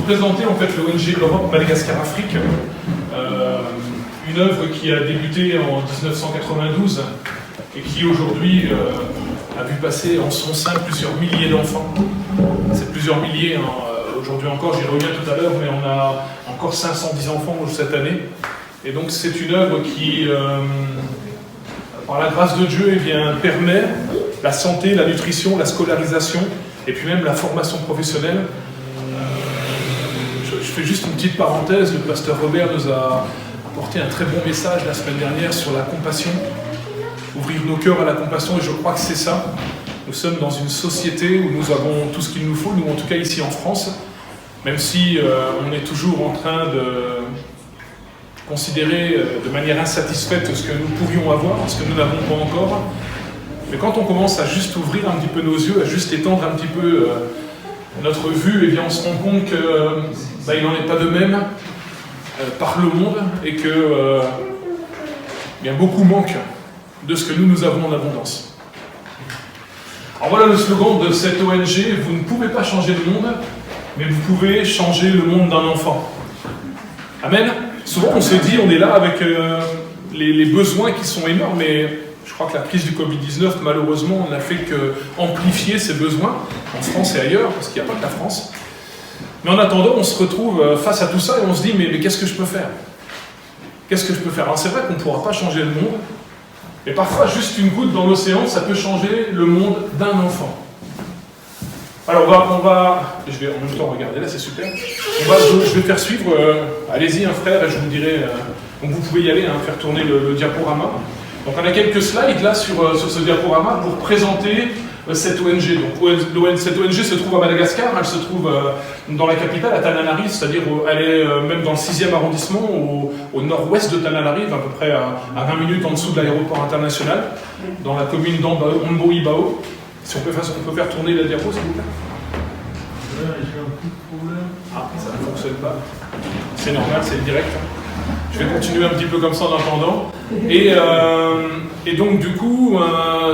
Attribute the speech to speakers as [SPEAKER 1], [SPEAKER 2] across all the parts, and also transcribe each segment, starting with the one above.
[SPEAKER 1] Présenter en fait l'ONG Europe Madagascar Afrique, une œuvre qui a débuté en 1992 et qui aujourd'hui a vu passer en son sein plusieurs milliers d'enfants. C'est plusieurs milliers, hein, aujourd'hui encore, j'y reviens tout à l'heure, mais on a encore 510 enfants cette année. Et donc c'est une œuvre qui, par la grâce de Dieu, eh bien, permet la santé, la nutrition, la scolarisation et puis même la formation professionnelle. Je fais juste une petite parenthèse, le pasteur Robert nous a apporté un très bon message la semaine dernière sur la compassion, ouvrir nos cœurs à la compassion, et je crois que c'est ça. Nous sommes dans une société où nous avons tout ce qu'il nous faut, nous en tout cas ici en France, même si on est toujours en train de considérer de manière insatisfaite ce que nous pourrions avoir, ce que nous n'avons pas encore. Mais quand on commence à juste ouvrir un petit peu nos yeux, à juste étendre un petit peu notre vue, eh bien on se rend compte qu'il n'en est pas de même par le monde et que bien beaucoup manquent de ce que nous avons en abondance. Alors voilà le slogan de cette ONG, vous ne pouvez pas changer le monde, mais vous pouvez changer le monde d'un enfant. Amen. Souvent on se dit, on est là avec les besoins qui sont énormes, mais je crois que la crise du Covid-19, malheureusement, n'a fait qu'amplifier ces besoins, en France et ailleurs, parce qu'il n'y a pas que la France. Mais en attendant, on se retrouve face à tout ça et on se dit, mais qu'est-ce que je peux faire? Qu'est-ce que je peux faire? Alors c'est vrai qu'on ne pourra pas changer le monde, mais parfois, juste une goutte dans l'océan, ça peut changer le monde d'un enfant. Alors je vais en même temps regarder, là c'est super. Je vais faire suivre, allez-y un frère, et je vous dirai, donc vous pouvez y aller, faire tourner le diaporama. Donc on a quelques slides là sur ce diaporama pour présenter cette ONG. Donc cette ONG se trouve à Madagascar, elle se trouve dans la capitale, à Tananarive, c'est-à-dire elle est même dans le 6e arrondissement, au nord-ouest de Tananarive, à peu près à 20 minutes en dessous de l'aéroport international, dans la commune d'Amboibao. Si on peut faire tourner la diapo, s'il vous plaît.
[SPEAKER 2] J'ai un petit problème.
[SPEAKER 1] Ah, ça ne fonctionne pas. C'est normal, c'est le direct. Je vais continuer un petit peu comme ça en attendant. Et donc du coup,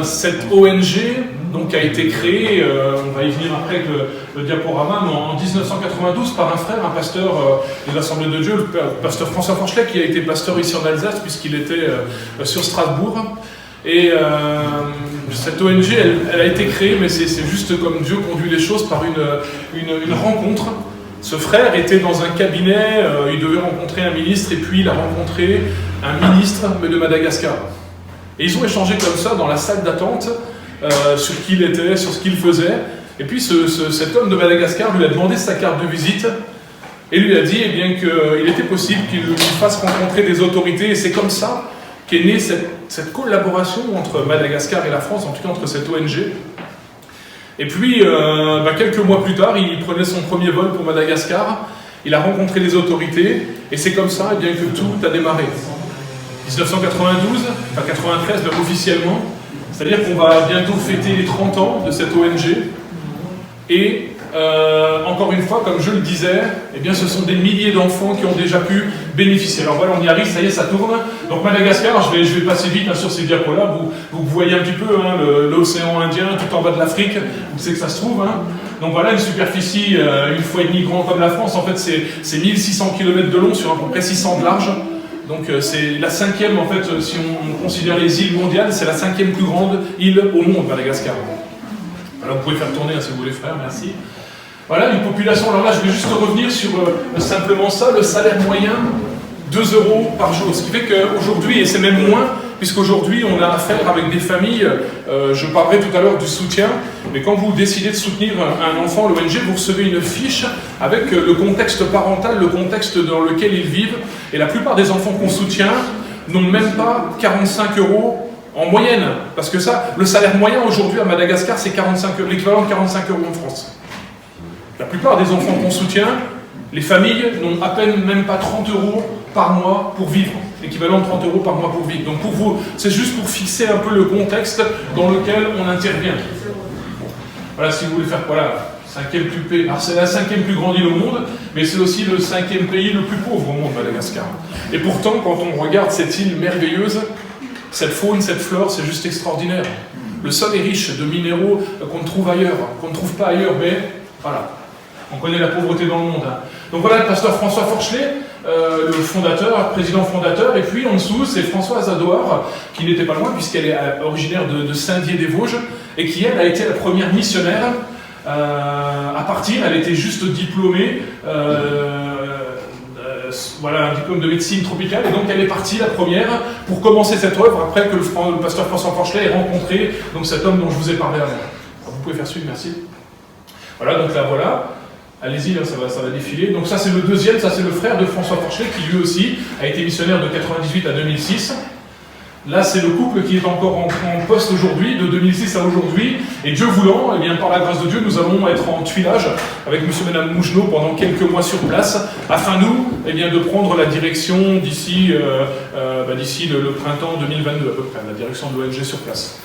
[SPEAKER 1] cette ONG donc, a été créée, on va y venir après avec le diaporama, mais en 1992 par un frère, un pasteur de l'Assemblée de Dieu, le pasteur François Forchelet, qui a été pasteur ici en Alsace puisqu'il était sur Strasbourg. Et cette ONG, elle a été créée, mais c'est juste comme Dieu conduit les choses, par une rencontre. Ce frère était dans un cabinet, il devait rencontrer un ministre, et puis il a rencontré un ministre de Madagascar. Et ils ont échangé comme ça dans la salle d'attente sur qui il était, sur ce qu'il faisait. Et puis cet homme de Madagascar lui a demandé sa carte de visite et lui a dit eh bien, qu'il était possible qu'il lui fasse rencontrer des autorités. Et c'est comme ça qu'est née cette collaboration entre Madagascar et la France, en tout cas entre cette ONG. Et puis, quelques mois plus tard, il prenait son premier vol pour Madagascar, il a rencontré les autorités, et c'est comme ça eh bien, que tout a démarré. 1992, 93 même officiellement, c'est-à-dire qu'on va bientôt fêter les 30 ans de cette ONG, et encore une fois, comme je le disais, eh bien, ce sont des milliers d'enfants qui ont déjà pu bénéficier. Alors voilà, on y arrive, ça y est, ça tourne. Donc Madagascar, je vais passer vite sur ces diapos-là, vous voyez un petit peu l'océan Indien tout en bas de l'Afrique, où c'est que ça se trouve. Donc voilà, une superficie une fois et demie grande comme la France, en fait c'est 1600 km de long sur à peu près 600 de large. Donc c'est la 5e, en fait, si on considère les îles mondiales, c'est la 5e plus grande île au monde, Madagascar. Alors vous pouvez faire tourner si vous voulez, frère, merci. Voilà, une population, alors là je vais juste revenir sur simplement ça, le salaire moyen, 2 € par jour. Ce qui fait qu'aujourd'hui, et c'est même moins, puisqu'aujourd'hui on a affaire avec des familles, je parlerai tout à l'heure du soutien, mais quand vous décidez de soutenir un enfant, l'ONG, vous recevez une fiche avec le contexte parental, le contexte dans lequel ils vivent, et la plupart des enfants qu'on soutient n'ont même pas 45 € en moyenne, parce que ça, le salaire moyen aujourd'hui à Madagascar, c'est l'équivalent de 45 € en France. La plupart des enfants qu'on soutient, les familles n'ont à peine même pas 30 € par mois pour vivre, l'équivalent de 30 € par mois pour vivre. Donc pour vous, c'est juste pour fixer un peu le contexte dans lequel on intervient. Voilà, si vous voulez faire, voilà, alors c'est la 5e plus grande île au monde, mais c'est aussi le 5e pays le plus pauvre au monde, Madagascar. Et pourtant, quand on regarde cette île merveilleuse, Cette faune, cette flore, c'est juste extraordinaire. Le sol est riche de minéraux qu'on ne trouve ailleurs, qu'on ne trouve pas ailleurs, mais voilà. On connaît la pauvreté dans le monde. Hein. Donc voilà le pasteur François Forchelet, le fondateur, président fondateur, et puis en dessous c'est Françoise Adoire, qui n'était pas loin puisqu'elle est originaire de Saint-Dié-des-Vosges, et qui elle a été la première missionnaire à partir. Elle était juste diplômée, voilà, un diplôme de médecine tropicale, et donc elle est partie la première pour commencer cette œuvre après que le pasteur François Forchelet ait rencontré donc cet homme dont je vous ai parlé avant. Alors, vous pouvez faire suivre, merci. Voilà, donc là voilà. Allez-y, là, ça va défiler. Donc ça c'est le deuxième, ça c'est le frère de François Forchelet qui lui aussi a été missionnaire de 98 à 2006. Là c'est le couple qui est encore en poste aujourd'hui, de 2006 à aujourd'hui. Et Dieu voulant, eh bien, par la grâce de Dieu, nous allons être en tuilage avec monsieur et madame Mougenot pendant quelques mois sur place, afin nous eh bien, de prendre la direction d'ici le printemps 2022 à peu près, la direction de l'ONG sur place.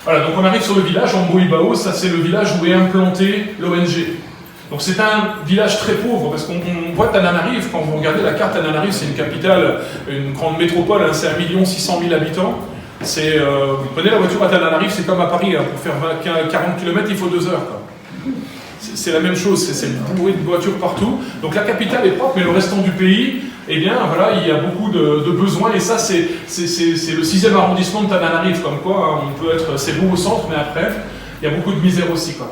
[SPEAKER 1] Voilà, donc on arrive sur le village, en Boïbao, ça c'est le village où est implantée l'ONG. Donc c'est un village très pauvre, parce qu'on voit Tananarive, quand vous regardez la carte, Tananarive c'est une capitale, une grande métropole, hein, c'est 1 600 000 habitants. Vous prenez la voiture à Tananarive, c'est comme à Paris, hein, pour faire 40 km il faut 2 heures. C'est la même chose, c'est bourré de voitures partout. Donc la capitale est propre, mais le restant du pays, eh bien voilà, il y a beaucoup de besoins, et ça c'est le 6e arrondissement de Tananarive, comme quoi hein, c'est beau au centre, mais après, il y a beaucoup de misère aussi, quoi.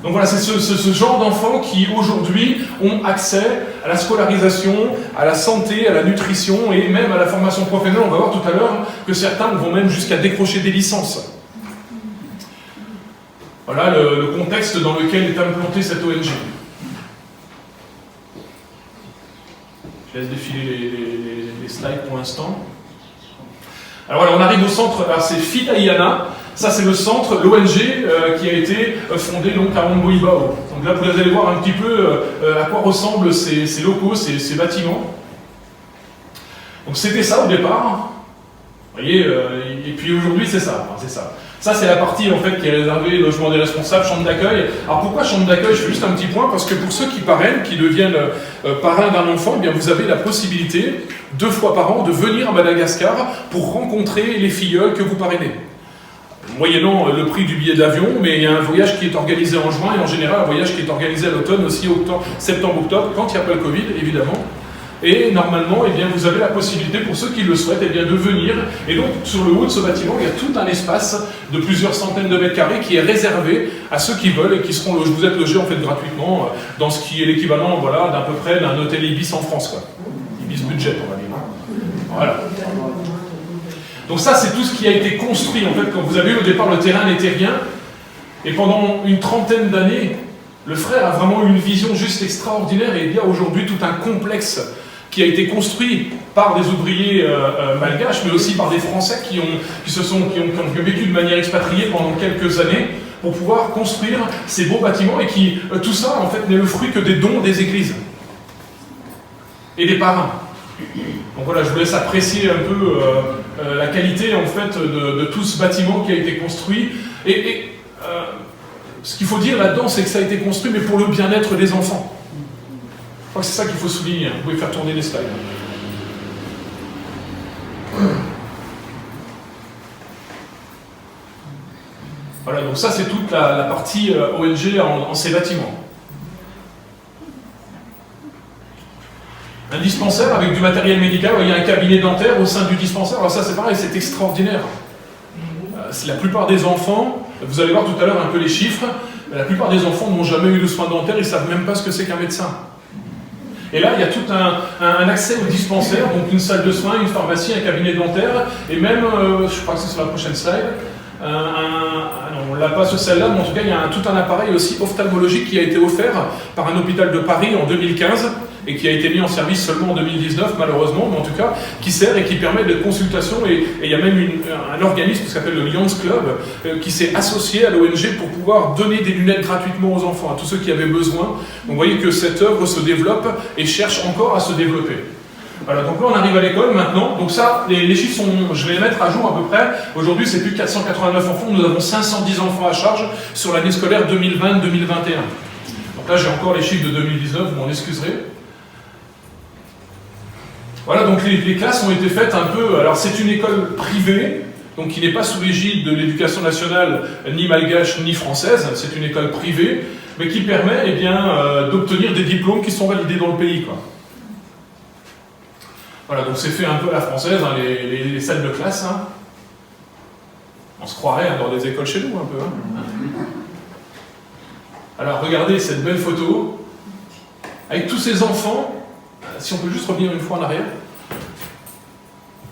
[SPEAKER 1] Donc voilà, c'est ce genre d'enfants qui aujourd'hui ont accès à la scolarisation, à la santé, à la nutrition et même à la formation professionnelle. On va voir tout à l'heure que certains vont même jusqu'à décrocher des licences. Voilà le contexte dans lequel est implantée cette ONG. Je laisse défiler les slides pour l'instant. Alors voilà, on arrive au centre, alors c'est Fitaïana. Ça, c'est le centre, l'ONG, qui a été fondée donc, à Boïbao. Donc là, vous allez voir un petit peu à quoi ressemblent ces locaux, ces bâtiments. Donc c'était ça au départ. Vous voyez, et puis aujourd'hui, c'est ça. Enfin, c'est ça. Ça, c'est la partie en fait qui est réservée logement des responsables, chambre d'accueil. Alors pourquoi chambre d'accueil? Je fais juste un petit point, parce que pour ceux qui parrainent, qui deviennent parrains d'un enfant, eh bien, vous avez la possibilité, 2 fois par an, de venir à Madagascar pour rencontrer les filleuls que vous parrainez. Moyennant le prix du billet d'avion, mais il y a un voyage qui est organisé en juin, et en général un voyage qui est organisé à l'automne, aussi septembre-octobre, quand il n'y a pas le Covid, évidemment. Et normalement, eh bien, vous avez la possibilité, pour ceux qui le souhaitent, eh bien, de venir. Et donc, sur le haut de ce bâtiment, il y a tout un espace de plusieurs centaines de mètres carrés qui est réservé à ceux qui veulent et qui seront logés. Vous êtes logés en fait gratuitement dans ce qui est l'équivalent, voilà, d'à peu près d'un hôtel Ibis en France, quoi. Ibis budget, on va dire. Voilà. Donc ça, c'est tout ce qui a été construit. En fait, quand vous avez vu au départ, le terrain n'était rien. Et pendant une trentaine d'années, le frère a vraiment eu une vision juste extraordinaire. Et il y a aujourd'hui tout un complexe qui a été construit par des ouvriers malgaches, mais aussi par des Français qui ont vécu de manière expatriée pendant quelques années pour pouvoir construire ces beaux bâtiments, et qui, tout ça, en fait, n'est le fruit que des dons des églises et des parrains. Donc voilà, je vous laisse apprécier un peu la qualité en fait de tout ce bâtiment qui a été construit. Et ce qu'il faut dire là-dedans, c'est que ça a été construit, mais pour le bien-être des enfants. Je crois que c'est ça qu'il faut souligner. Vous pouvez faire tourner les slides. Voilà, donc ça c'est toute la partie ONG en ces bâtiments. Un dispensaire avec du matériel médical, il y a un cabinet dentaire au sein du dispensaire. Alors ça c'est pareil, c'est extraordinaire. La plupart des enfants, vous allez voir tout à l'heure un peu les chiffres, la plupart des enfants n'ont jamais eu de soins dentaires, ils ne savent même pas ce que c'est qu'un médecin. Et là, il y a tout un accès au dispensaire, donc une salle de soins, une pharmacie, un cabinet dentaire, et même, je crois que c'est sur la prochaine slide, non, on ne l'a pas sur celle-là, mais en tout cas, il y a tout un appareil aussi ophtalmologique qui a été offert par un hôpital de Paris en 2015, et qui a été mis en service seulement en 2019, malheureusement, mais en tout cas, qui sert et qui permet de consultation, et il y a même un organisme qui s'appelle le Lions Club, qui s'est associé à l'ONG pour pouvoir donner des lunettes gratuitement aux enfants, à tous ceux qui avaient besoin. Donc vous voyez que cette œuvre se développe et cherche encore à se développer. Voilà, donc là on arrive à l'école maintenant. Donc ça, les chiffres sont, je vais les mettre à jour à peu près. Aujourd'hui c'est plus de 489 enfants, nous avons 510 enfants à charge sur l'année scolaire 2020-2021. Donc là j'ai encore les chiffres de 2019, vous m'en excuserez. Voilà, donc les classes ont été faites un peu... Alors c'est une école privée, donc qui n'est pas sous l'égide de l'éducation nationale, ni malgache, ni française, c'est une école privée, mais qui permet eh bien, d'obtenir des diplômes qui sont validés dans le pays, quoi. Voilà, donc c'est fait un peu à la française, hein, les salles de classe. Hein. On se croirait hein, dans des écoles chez nous, un peu. Hein. Alors, regardez cette belle photo, avec tous ces enfants, si on peut juste revenir une fois en arrière,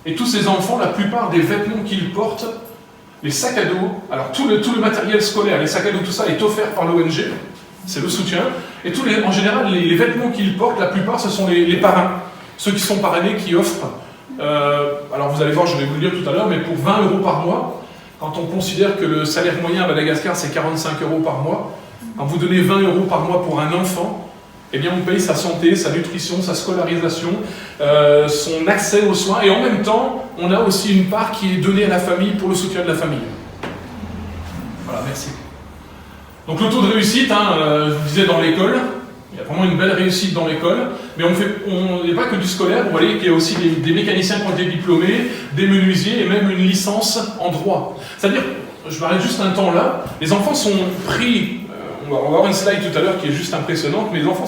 [SPEAKER 1] et tous ces enfants, la plupart des vêtements qu'ils portent, les sacs à dos, alors tout le matériel scolaire, les sacs à dos, tout ça est offert par l'ONG, c'est le soutien, et en général, les vêtements qu'ils portent, la plupart, ce sont les parrains, ceux qui sont parrainés, qui offrent, alors vous allez voir, je vais vous le dire tout à l'heure, mais pour 20 € par mois, quand on considère que le salaire moyen à Madagascar, c'est 45 € par mois, quand vous donnez 20 € par mois pour un enfant, eh bien on paye sa santé, sa nutrition, sa scolarisation, son accès aux soins, et en même temps, on a aussi une part qui est donnée à la famille pour le soutien de la famille. Voilà, merci. Donc le taux de réussite, hein, je vous disais dans l'école, il y a vraiment une belle réussite dans l'école, mais on n'est pas que du scolaire, vous voyez qu'il y a aussi des mécaniciens qui ont été diplômés, des menuisiers, et même une licence en droit. C'est-à-dire, je m'arrête juste un temps là, les enfants sont pris... On va avoir une slide tout à l'heure qui est juste impressionnante, mais les enfants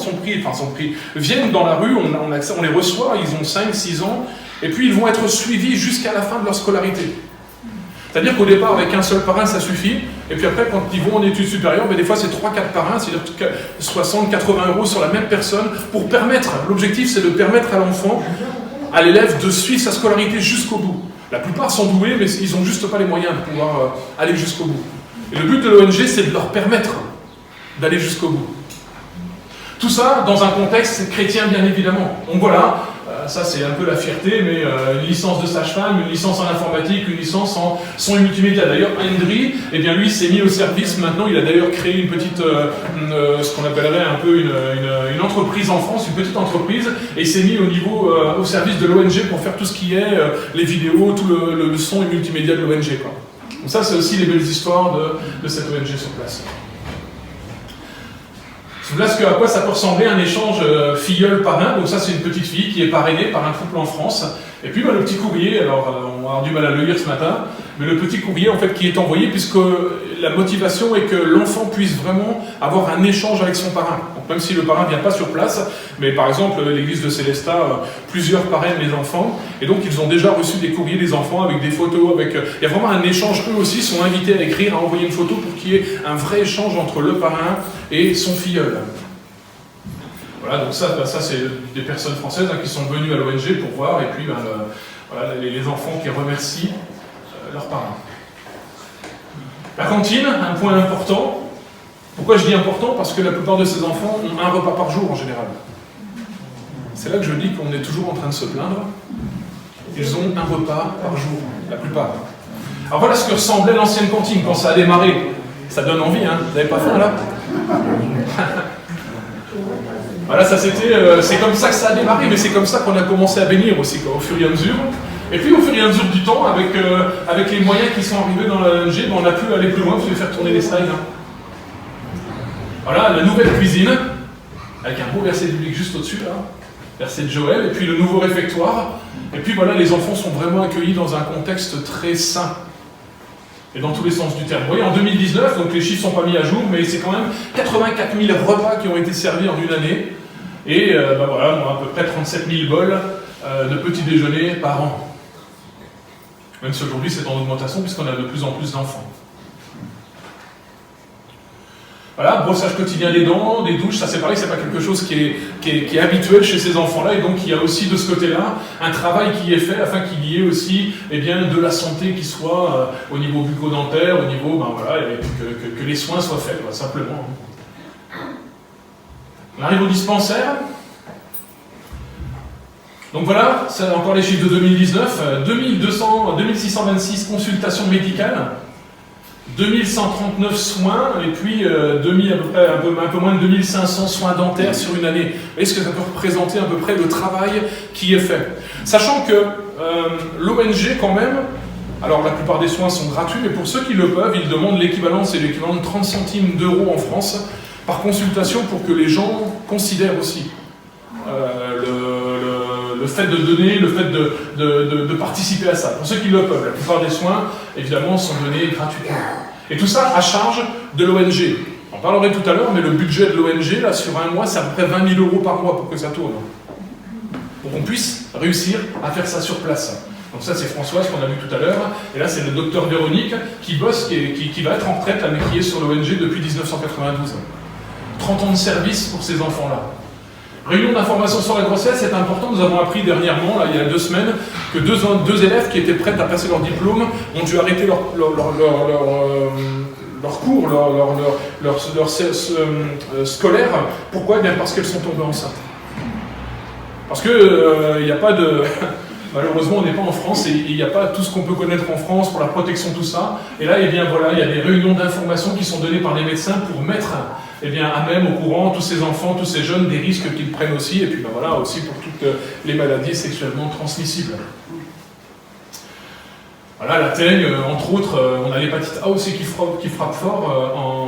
[SPEAKER 1] viennent dans la rue, on les reçoit, ils ont 5-6 ans, et puis ils vont être suivis jusqu'à la fin de leur scolarité. C'est-à-dire qu'au départ, avec un seul parrain, ça suffit, et puis après, quand ils vont en études supérieures, des fois c'est 3-4 parrains, c'est-à-dire 60-80 € sur la même personne, pour permettre, l'objectif c'est de permettre à l'enfant, à l'élève, de suivre sa scolarité jusqu'au bout. La plupart sont doués, mais ils n'ont juste pas les moyens de pouvoir aller jusqu'au bout. Et le but de l'ONG, c'est de leur permettre d'aller jusqu'au bout. Tout ça dans un contexte chrétien, bien évidemment. Donc voilà, ça c'est un peu la fierté, mais une licence de sage-femme, une licence en informatique, une licence en son et multimédia. D'ailleurs, Hendry, eh bien lui s'est mis au service maintenant, il a d'ailleurs créé une petite, ce qu'on appellerait un peu une entreprise en France, une petite entreprise, et il s'est mis au service de l'ONG pour faire tout ce qui est les vidéos, tout le son et multimédia de l'ONG. Donc ça c'est aussi les belles histoires de cette ONG sur place. Voilà à quoi ça peut ressembler un échange filleul-parrain. Donc ça c'est une petite fille qui est parrainée par un couple en France. Et puis le petit courrier, alors on va avoir du mal à le lire ce matin, mais le petit courrier en fait qui est envoyé puisque la motivation est que l'enfant puisse vraiment avoir un échange avec son parrain. Donc même si le parrain ne vient pas sur place, mais par exemple l'église de Célestat, plusieurs parrainent les enfants, et donc ils ont déjà reçu des courriers des enfants avec des photos, il y a vraiment un échange, eux aussi sont invités à écrire, à envoyer une photo pour qu'il y ait un vrai échange entre le parrain et son filleul. Voilà, donc ça c'est des personnes françaises qui sont venues à l'ONG pour voir, et puis voilà, les enfants qui remercient leurs parents. La cantine, un point important. Pourquoi je dis important? Parce que la plupart de ces enfants ont un repas par jour en général. C'est là que je dis qu'on est toujours en train de se plaindre. Ils ont un repas par jour, la plupart. Alors voilà ce que ressemblait l'ancienne cantine quand ça a démarré. Ça donne envie, hein? Vous n'avez pas faim là? Voilà, c'est comme ça que ça a démarré, mais c'est comme ça qu'on a commencé à bénir aussi, au fur et à mesure. Et puis au fur et à mesure du temps, avec les moyens qui sont arrivés dans la ONG, on a pu aller plus loin. Je vais faire tourner les slides. Hein. Voilà, la nouvelle cuisine, avec un beau verset biblique juste au-dessus, là, verset de Joël, et puis le nouveau réfectoire. Et puis voilà, les enfants sont vraiment accueillis dans un contexte très sain. Et dans tous les sens du terme. Vous voyez, en 2019, donc les chiffres ne sont pas mis à jour, mais c'est quand même 84 000 repas qui ont été servis en une année. Et voilà, on a à peu près 37 000 bols de petits déjeuners par an. Même si aujourd'hui c'est en augmentation puisqu'on a de plus en plus d'enfants. Voilà, brossage quotidien des dents, des douches, ça c'est pareil, c'est pas quelque chose qui est habituel chez ces enfants-là, et donc il y a aussi de ce côté-là un travail qui est fait afin qu'il y ait aussi de la santé qui soit au niveau bucco-dentaire, au niveau, voilà, que les soins soient faits, simplement. On arrive au dispensaire. Donc voilà, c'est encore les chiffres de 2019, 2626 consultations médicales, 2139 soins, et puis un peu moins de 2500 soins dentaires sur une année. Vous voyez ce que ça peut représenter à peu près le travail qui est fait. Sachant que l'ONG quand même, alors la plupart des soins sont gratuits, mais pour ceux qui le peuvent, ils demandent l'équivalent, c'est l'équivalent de 30 centimes d'euros en France par consultation pour que les gens considèrent aussi le fait de donner, le fait de participer à ça. Pour ceux qui le peuvent, la plupart des soins, évidemment, sont donnés gratuitement. Et tout ça à charge de l'ONG. On parlerait tout à l'heure, mais le budget de l'ONG, là, sur un mois, c'est à peu près 20 000 € par mois pour que ça tourne. Pour qu'on puisse réussir à faire ça sur place. Donc ça, c'est Françoise qu'on a vu tout à l'heure. Et là, c'est le docteur Véronique qui bosse, qui va être en retraite, mais qui est sur l'ONG depuis 1992. 30 ans de service pour ces enfants-là. Réunion d'information sur la grossesse, c'est important. Nous avons appris dernièrement, là, il y a 2 semaines, que deux élèves qui étaient prêts à passer leur diplôme ont dû arrêter leur cours, leur scolaire. Pourquoi? Eh bien parce qu'elles sont tombées enceintes. Parce que il n'y a pas de... Malheureusement, on n'est pas en France et il n'y a pas tout ce qu'on peut connaître en France pour la protection, tout ça. Et là, eh bien, voilà, il y a des réunions d'information qui sont données par les médecins pour mettre eh bien, à même au courant tous ces enfants, tous ces jeunes, des risques qu'ils prennent aussi. Et puis ben, voilà, aussi pour toutes les maladies sexuellement transmissibles. Voilà, la teigne, entre autres, on a l'hépatite A aussi qui frappe fort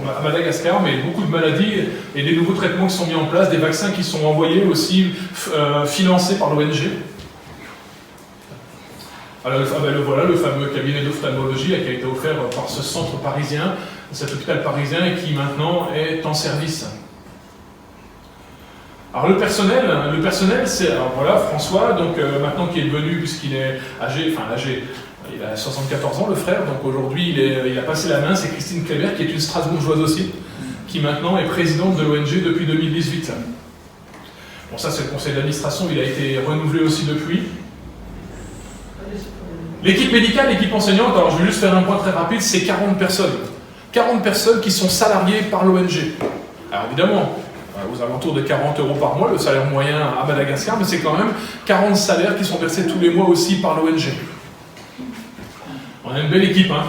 [SPEAKER 1] à Madagascar, mais beaucoup de maladies et des nouveaux traitements qui sont mis en place, des vaccins qui sont envoyés aussi, financés par l'ONG. Alors, voilà le fameux cabinet d'ophtalmologie qui a été offert par ce centre parisien, cet hôpital parisien, et qui maintenant est en service. Alors le personnel c'est, alors voilà, François, donc maintenant qui est devenu, puisqu'il est âgé, il a 74 ans le frère, donc aujourd'hui il a passé la main, c'est Christine Kléber, qui est une Strasbourgeoise aussi, qui maintenant est présidente de l'ONG depuis 2018. Bon, ça c'est le conseil d'administration, il a été renouvelé aussi depuis. L'équipe médicale, l'équipe enseignante, alors je vais juste faire un point très rapide, c'est 40 personnes. 40 personnes qui sont salariées par l'ONG. Alors évidemment, aux alentours de 40 € par mois, le salaire moyen à Madagascar, mais c'est quand même 40 salaires qui sont versés tous les mois aussi par l'ONG. On a une belle équipe, hein.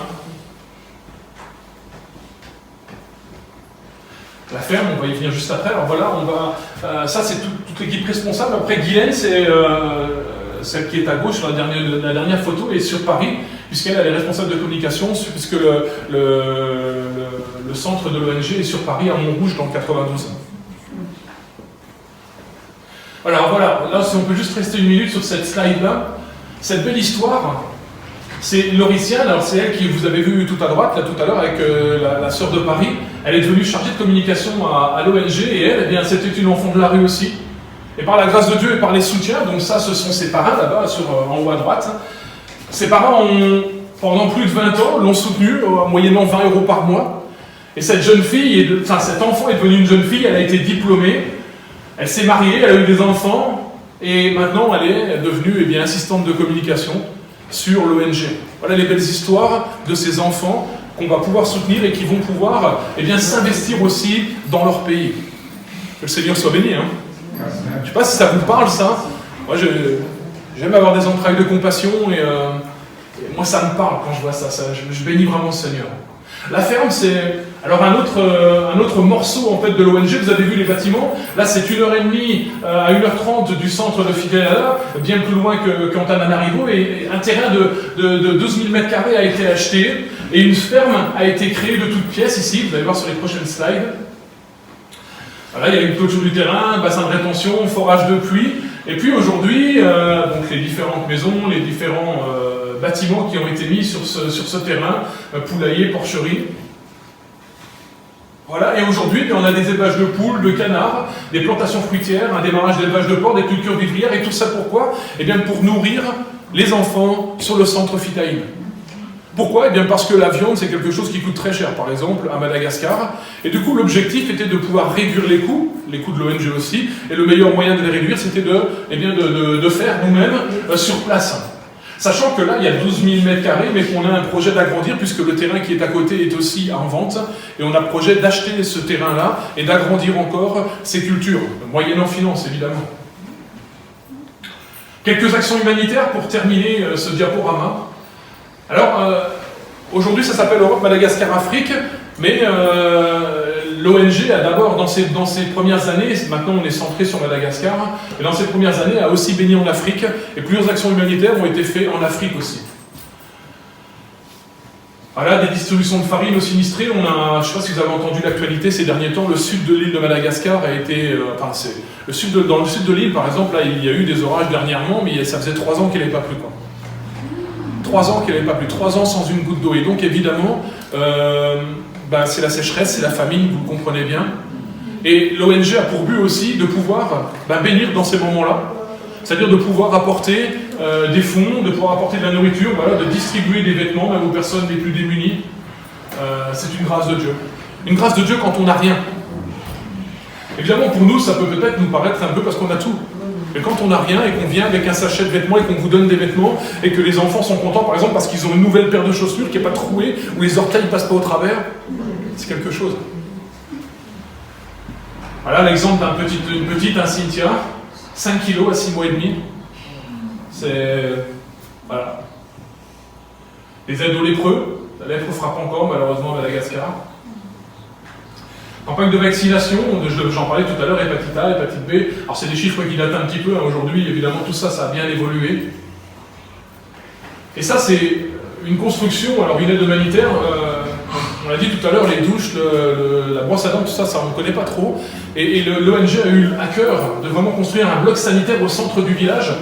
[SPEAKER 1] La ferme, on va y venir juste après. Alors voilà, ça c'est toute l'équipe responsable. Après, Guylaine, c'est celle qui est à gauche sur la dernière photo, est sur Paris, puisqu'elle est responsable de communication, puisque le centre de l'ONG est sur Paris, à Montrouge, dans le 92. Alors voilà, là si on peut juste rester une minute sur cette slide-là, cette belle histoire, c'est Lauricienne, alors c'est elle qui vous avez vu tout à droite, là tout à l'heure, avec la sœur de Paris. Elle est devenue chargée de communication à l'ONG, et elle, eh bien, c'était une enfant de la rue aussi. Et par la grâce de Dieu et par les soutiens, donc ça ce sont ses parents là-bas, en haut à droite. Ses parents, pendant plus de 20 ans, l'ont soutenue, moyennant 20 € par mois. Et cette jeune fille, cet enfant est devenue une jeune fille, elle a été diplômée, elle s'est mariée, elle a eu des enfants, et maintenant elle est devenue eh bien, assistante de communication sur l'ONG. Voilà les belles histoires de ces enfants qu'on va pouvoir soutenir et qui vont pouvoir eh bien, s'investir aussi dans leur pays. Que le Seigneur soit béni. Hein. Je ne sais pas si ça vous parle, ça. Moi, j'aime avoir des entrailles de compassion et moi, ça me parle quand je vois ça. Je bénis vraiment le Seigneur. La ferme, c'est alors un autre morceau en fait, de l'ONG. Vous avez vu les bâtiments. Là, c'est 1h30 à 1h30 du centre de Figueira, bien plus loin qu'Antananarivo. Et un terrain de 12 000 m² a été acheté. Et une ferme a été créée de toutes pièces ici. Vous allez voir sur les prochaines slides. Voilà, il y a une clôture du terrain, bassin de rétention, forage de pluie. Et puis aujourd'hui, donc les différentes maisons, les différents bâtiments qui ont été mis sur ce terrain, poulailler, porcherie. Voilà, et aujourd'hui, on a des élevages de poules, de canards, des plantations fruitières, un démarrage d'élevage de porcs, des cultures vivrières, et tout ça pourquoi? Eh bien pour nourrir les enfants sur le centre Fitaïn. Pourquoi? Eh bien parce que la viande, c'est quelque chose qui coûte très cher, par exemple, à Madagascar. Et du coup, l'objectif était de pouvoir réduire les coûts de l'ONG aussi, et le meilleur moyen de les réduire, c'était de faire nous-mêmes sur place. Sachant que là, il y a 12 000 m², mais qu'on a un projet d'agrandir, puisque le terrain qui est à côté est aussi en vente, et on a le projet d'acheter ce terrain-là, et d'agrandir encore ces cultures, moyennant finance, évidemment. Quelques actions humanitaires pour terminer ce diaporama. Alors, aujourd'hui, ça s'appelle Europe, Madagascar, Afrique, mais l'ONG a d'abord, dans ses premières années, maintenant on est centré sur Madagascar, et dans ses premières années a aussi béni en Afrique, et plusieurs actions humanitaires ont été faites en Afrique aussi. Voilà, des distributions de farine aux sinistrés. On a, je ne sais pas si vous avez entendu l'actualité ces derniers temps, le sud de l'île de Madagascar a été... dans le sud de l'île, par exemple, là, il y a eu des orages dernièrement, mais ça faisait 3 ans qu'il n'avait pas plu, quoi. 3 ans qu'il n'avait pas plu, 3 ans sans une goutte d'eau. Et donc, évidemment, c'est la sécheresse, c'est la famine, vous le comprenez bien. Et l'ONG a pour but aussi de pouvoir bénir dans ces moments-là. C'est-à-dire de pouvoir apporter des fonds, de pouvoir apporter de la nourriture, voilà, de distribuer des vêtements même aux personnes les plus démunies. C'est une grâce de Dieu. Une grâce de Dieu quand on n'a rien. Évidemment, pour nous, ça peut peut-être nous paraître un peu parce qu'on a tout. Mais quand on n'a rien et qu'on vient avec un sachet de vêtements et qu'on vous donne des vêtements et que les enfants sont contents, par exemple, parce qu'ils ont une nouvelle paire de chaussures qui n'est pas trouée, où les orteils ne passent pas au travers, c'est quelque chose. Voilà l'exemple d'une petite, un Cynthia. 5 kilos à 6 mois et demi. C'est... Voilà. Les aides aux lépreux. La lèpre frappe encore, malheureusement, à Madagascar. Campagne de vaccination, j'en parlais tout à l'heure, hépatite A, hépatite B. Alors c'est des chiffres qui datent un petit peu. Aujourd'hui, évidemment, tout ça, ça a bien évolué. Et ça, c'est une construction, alors une aide humanitaire. On l'a dit tout à l'heure, les douches, la brosse à dents, tout ça, on ne connaît pas trop. Et l'ONG a eu à cœur de vraiment construire un bloc sanitaire au centre du village.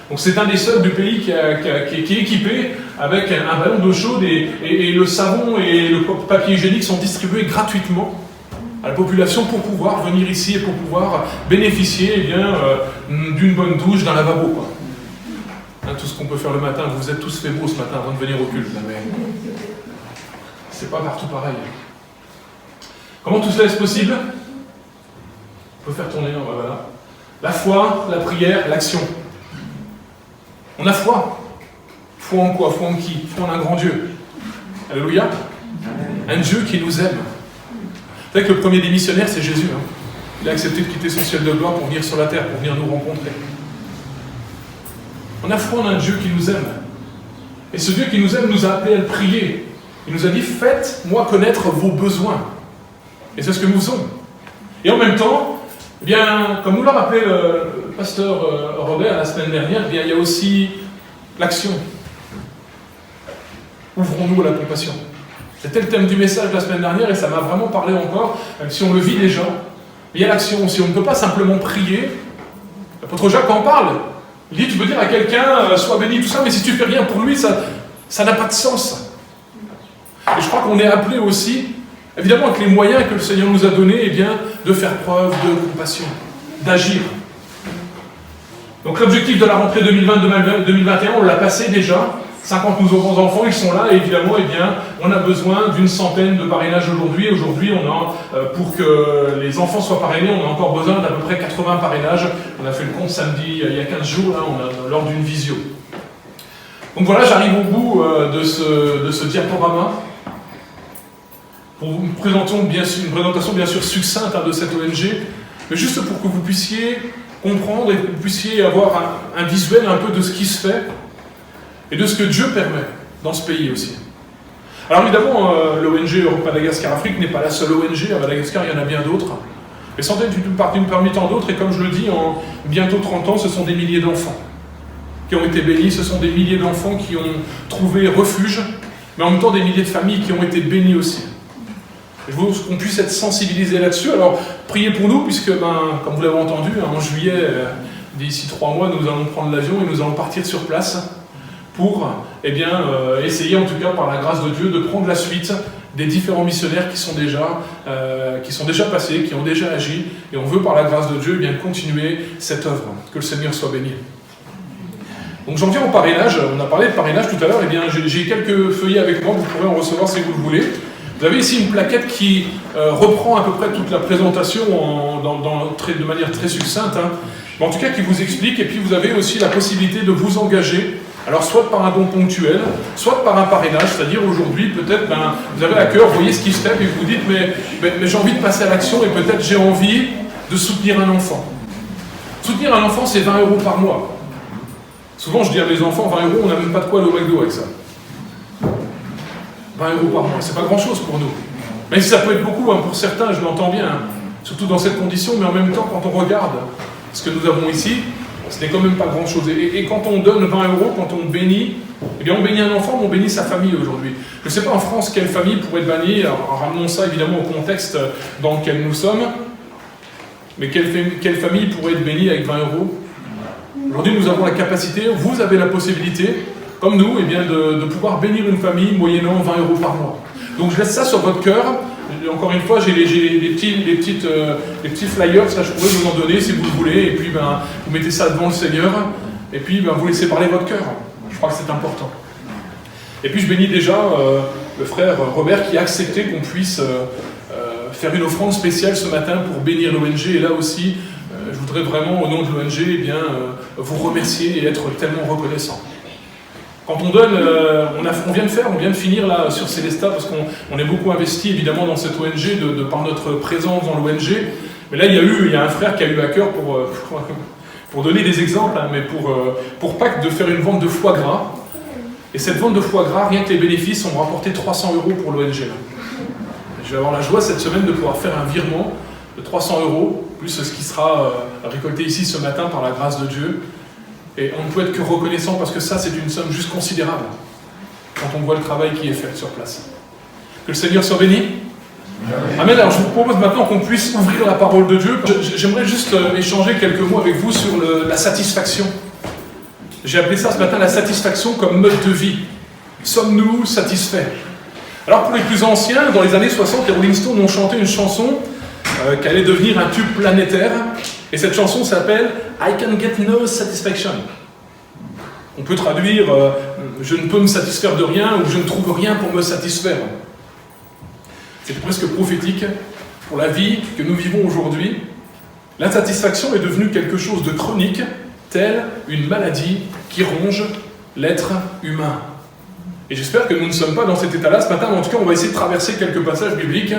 [SPEAKER 1] Donc c'est un des seuls du pays qui est équipé avec un ballon d'eau chaude et le savon et le papier hygiénique sont distribués gratuitement à la population pour pouvoir venir ici et pour pouvoir bénéficier d'une bonne douche, d'un lavabo, quoi. Hein, tout ce qu'on peut faire le matin, vous vous êtes tous fait beau ce matin avant de venir au culte. Mais c'est pas partout pareil. Comment tout cela est possible ? On peut faire tourner, voilà. La foi, la prière, l'action. On a foi. Foi en quoi ? Foi en qui ? Foi en un grand Dieu. Alléluia. Un Dieu qui nous aime. Vous savez que le premier des missionnaires, c'est Jésus. Hein. Il a accepté de quitter son ciel de gloire pour venir sur la terre, pour venir nous rencontrer. On a foi en un Dieu qui nous aime. Et ce Dieu qui nous aime nous a appelés à le prier. Il nous a dit, faites-moi connaître vos besoins. Et c'est ce que nous faisons. Et en même temps, eh bien, comme nous l'a rappelé le pasteur Robert la semaine dernière, eh bien, il y a aussi l'action. Ouvrons-nous à la compassion. C'était le thème du message la semaine dernière et ça m'a vraiment parlé encore, même si on le vit déjà. Il y a l'action aussi. On ne peut pas simplement prier. L'apôtre Jacques en parle. Il dit, tu peux dire à quelqu'un, sois béni, tout ça, mais si tu ne fais rien pour lui, ça n'a pas de sens. Et je crois qu'on est appelé aussi, évidemment avec les moyens que le Seigneur nous a donnés, eh bien, de faire preuve de compassion, d'agir. Donc l'objectif de la rentrée 2020-2021, on l'a passé déjà. 50 nouveaux enfants, ils sont là, et évidemment, eh bien, on a besoin d'une centaine de parrainages aujourd'hui. Aujourd'hui, pour que les enfants soient parrainés, on a encore besoin d'à peu près 80 parrainages. On a fait le compte samedi, il y a 15 jours, là, lors d'une visio. Donc voilà, j'arrive au bout de ce diaporama. Pour une présentation bien sûr succincte de cette ONG, mais juste pour que vous puissiez comprendre et que vous puissiez avoir un visuel un peu de ce qui se fait et de ce que Dieu permet dans ce pays aussi. Alors évidemment, l'ONG Europe Madagascar Afrique n'est pas la seule ONG, à Madagascar il y en a bien d'autres, mais centaines parmi tant d'autres, et comme je le dis, en bientôt 30 ans, ce sont des milliers d'enfants qui ont été bénis, ce sont des milliers d'enfants qui ont trouvé refuge, mais en même temps des milliers de familles qui ont été bénies aussi. Je veux qu'on puisse être sensibilisés là-dessus. Alors, priez pour nous, puisque, comme vous l'avez entendu, en juillet, d'ici 3 mois, nous allons prendre l'avion et nous allons partir sur place pour essayer, en tout cas, par la grâce de Dieu, de prendre la suite des différents missionnaires qui sont déjà passés, qui ont déjà agi, et on veut, par la grâce de Dieu, continuer cette œuvre. Que le Seigneur soit béni. Donc j'en viens au parrainage. On a parlé de parrainage tout à l'heure. J'ai quelques feuillets avec moi, vous pourrez en recevoir si vous le voulez. Vous avez ici une plaquette qui reprend à peu près toute la présentation de manière très succincte, hein. Mais en tout cas qui vous explique, et puis vous avez aussi la possibilité de vous engager, alors soit par un don ponctuel, soit par un parrainage, c'est-à-dire aujourd'hui peut-être vous avez à cœur, vous voyez ce qui se fait, et vous vous dites mais j'ai envie de passer à l'action et peut-être j'ai envie de soutenir un enfant. Soutenir un enfant, c'est 20 € par mois. Souvent je dis à mes enfants, 20 €, on n'a même pas de quoi aller au McDo avec ça. 20 € par mois, c'est pas grand-chose pour nous. Même si ça peut être beaucoup pour certains, je l'entends bien, surtout dans cette condition, mais en même temps, quand on regarde ce que nous avons ici, Ce n'est quand même pas grand-chose. Et quand on donne 20 euros, quand on bénit, eh bien on bénit un enfant, mais on bénit sa famille aujourd'hui. Je ne sais pas en France quelle famille pourrait être bannie, en ramenant ça évidemment au contexte dans lequel nous sommes, mais quelle famille pourrait être bénie avec 20 euros? Aujourd'hui, nous avons la capacité, vous avez la possibilité, comme nous, eh bien, de pouvoir bénir une famille moyennant 20 euros par mois. Donc je laisse ça sur votre cœur. Encore une fois, j'ai les petits flyers, ça je pourrais vous en donner si vous le voulez, et puis vous mettez ça devant le Seigneur, et puis vous laissez parler votre cœur. Je crois que c'est important. Et puis je bénis déjà le frère Robert qui a accepté qu'on puisse faire une offrande spéciale ce matin pour bénir l'ONG, et là aussi, je voudrais vraiment, au nom de l'ONG, eh bien, vous remercier et être tellement reconnaissant. Quand on donne, on vient de finir là sur Célestat, parce qu'on est beaucoup investi évidemment dans cette ONG de par notre présence dans l'ONG. Mais là, il y a un frère qui a eu à cœur pour donner des exemples, hein, mais pour Pâques, de faire une vente de foie gras. Et cette vente de foie gras, rien que les bénéfices, ont rapporté 300 euros pour l'ONG. Je vais avoir la joie cette semaine de pouvoir faire un virement de 300 euros, plus ce qui sera récolté ici ce matin par la grâce de Dieu. Et on ne peut être que reconnaissant parce que ça, c'est une somme juste considérable quand on voit le travail qui est fait sur place. Que le Seigneur soit béni. Amen. Alors je vous propose maintenant qu'on puisse ouvrir la parole de Dieu. J'aimerais juste échanger quelques mots avec vous sur la satisfaction. J'ai appelé ça ce matin la satisfaction comme mode de vie. Sommes-nous satisfaits? Alors pour les plus anciens, dans les années 60, les Rolling Stones ont chanté une chanson qui allait devenir un tube planétaire. Et cette chanson s'appelle « I can get no satisfaction ». On peut traduire « je ne peux me satisfaire de rien » ou « je ne trouve rien pour me satisfaire ». C'est presque prophétique pour la vie que nous vivons aujourd'hui. L'insatisfaction est devenue quelque chose de chronique, telle une maladie qui ronge l'être humain. Et j'espère que nous ne sommes pas dans cet état-là ce matin, mais en tout cas on va essayer de traverser quelques passages bibliques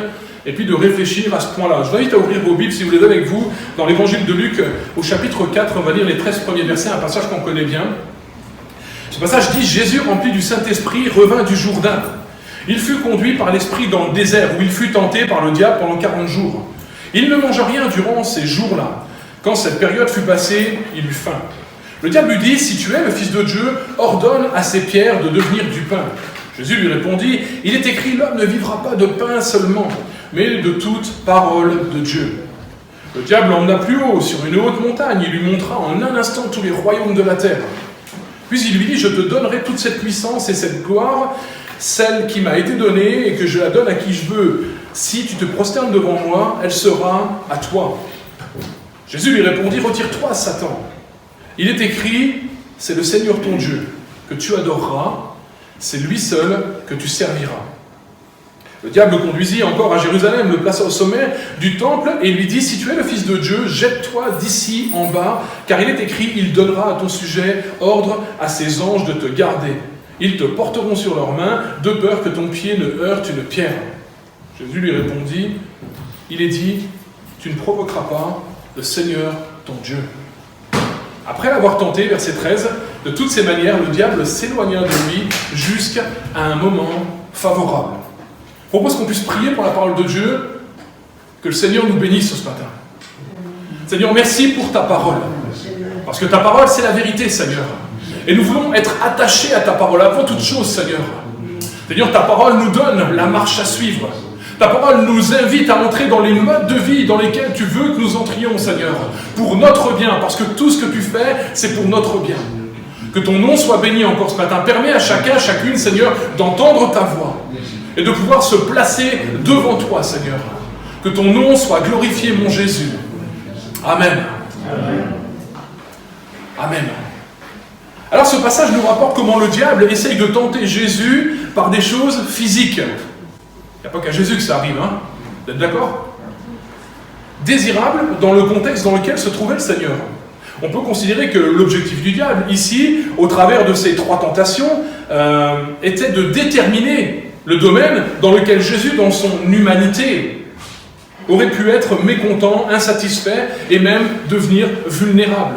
[SPEAKER 1] et puis de réfléchir à ce point-là. Je vous invite à ouvrir vos Bibles, si vous les avez avec vous, dans l'évangile de Luc, au chapitre 4, on va lire les 13 premiers versets, un passage qu'on connaît bien. Ce passage dit « Jésus, rempli du Saint-Esprit, revint du Jourdain. Il fut conduit par l'Esprit dans le désert, où il fut tenté par le diable pendant 40 jours. Il ne mangea rien durant ces jours-là. Quand cette période fut passée, il eut faim. Le diable lui dit « Si tu es le Fils de Dieu, ordonne à ces pierres de devenir du pain. » Jésus lui répondit « Il est écrit, l'homme ne vivra pas de pain seulement, mais de toute parole de Dieu. » Le diable l'emmena plus haut, sur une haute montagne, il lui montra en un instant tous les royaumes de la terre. Puis il lui dit « Je te donnerai toute cette puissance et cette gloire, celle qui m'a été donnée et que je la donne à qui je veux. Si tu te prosternes devant moi, elle sera à toi. » Jésus lui répondit « Retire-toi, Satan. Il est écrit, c'est le Seigneur ton Dieu que tu adoreras, c'est lui seul que tu serviras. » Le diable le conduisit encore à Jérusalem, le plaça au sommet du temple et lui dit « Si tu es le Fils de Dieu, jette-toi d'ici en bas, car il est écrit, il donnera à ton sujet ordre à ses anges de te garder. Ils te porteront sur leurs mains, de peur que ton pied ne heurte une pierre. » Jésus lui répondit « Il est dit, tu ne provoqueras pas le Seigneur ton Dieu. » Après l'avoir tenté, verset 13, de toutes ces manières, le diable s'éloigna de lui jusqu'à un moment favorable. Je propose qu'on puisse prier pour la parole de Dieu, que le Seigneur nous bénisse ce matin. Seigneur, merci pour ta parole. Parce que ta parole, c'est la vérité, Seigneur. Et nous voulons être attachés à ta parole, avant toute chose, Seigneur. Seigneur, ta parole nous donne la marche à suivre. Ta parole nous invite à entrer dans les modes de vie dans lesquels tu veux que nous entrions, Seigneur, pour notre bien, parce que tout ce que tu fais, c'est pour notre bien. Que ton nom soit béni encore ce matin. Permets à chacun, chacune, Seigneur, d'entendre ta voix et de pouvoir se placer devant toi, Seigneur. Que ton nom soit glorifié, mon Jésus. Amen. Amen. Amen. Alors ce passage nous rapporte comment le diable essaye de tenter Jésus par des choses physiques. Il n'y a pas qu'à Jésus que ça arrive, hein? Vous êtes d'accord? Désirable dans le contexte dans lequel se trouvait le Seigneur. On peut considérer que l'objectif du diable, ici, au travers de ces trois tentations, était de déterminer le domaine dans lequel Jésus, dans son humanité, aurait pu être mécontent, insatisfait et même devenir vulnérable.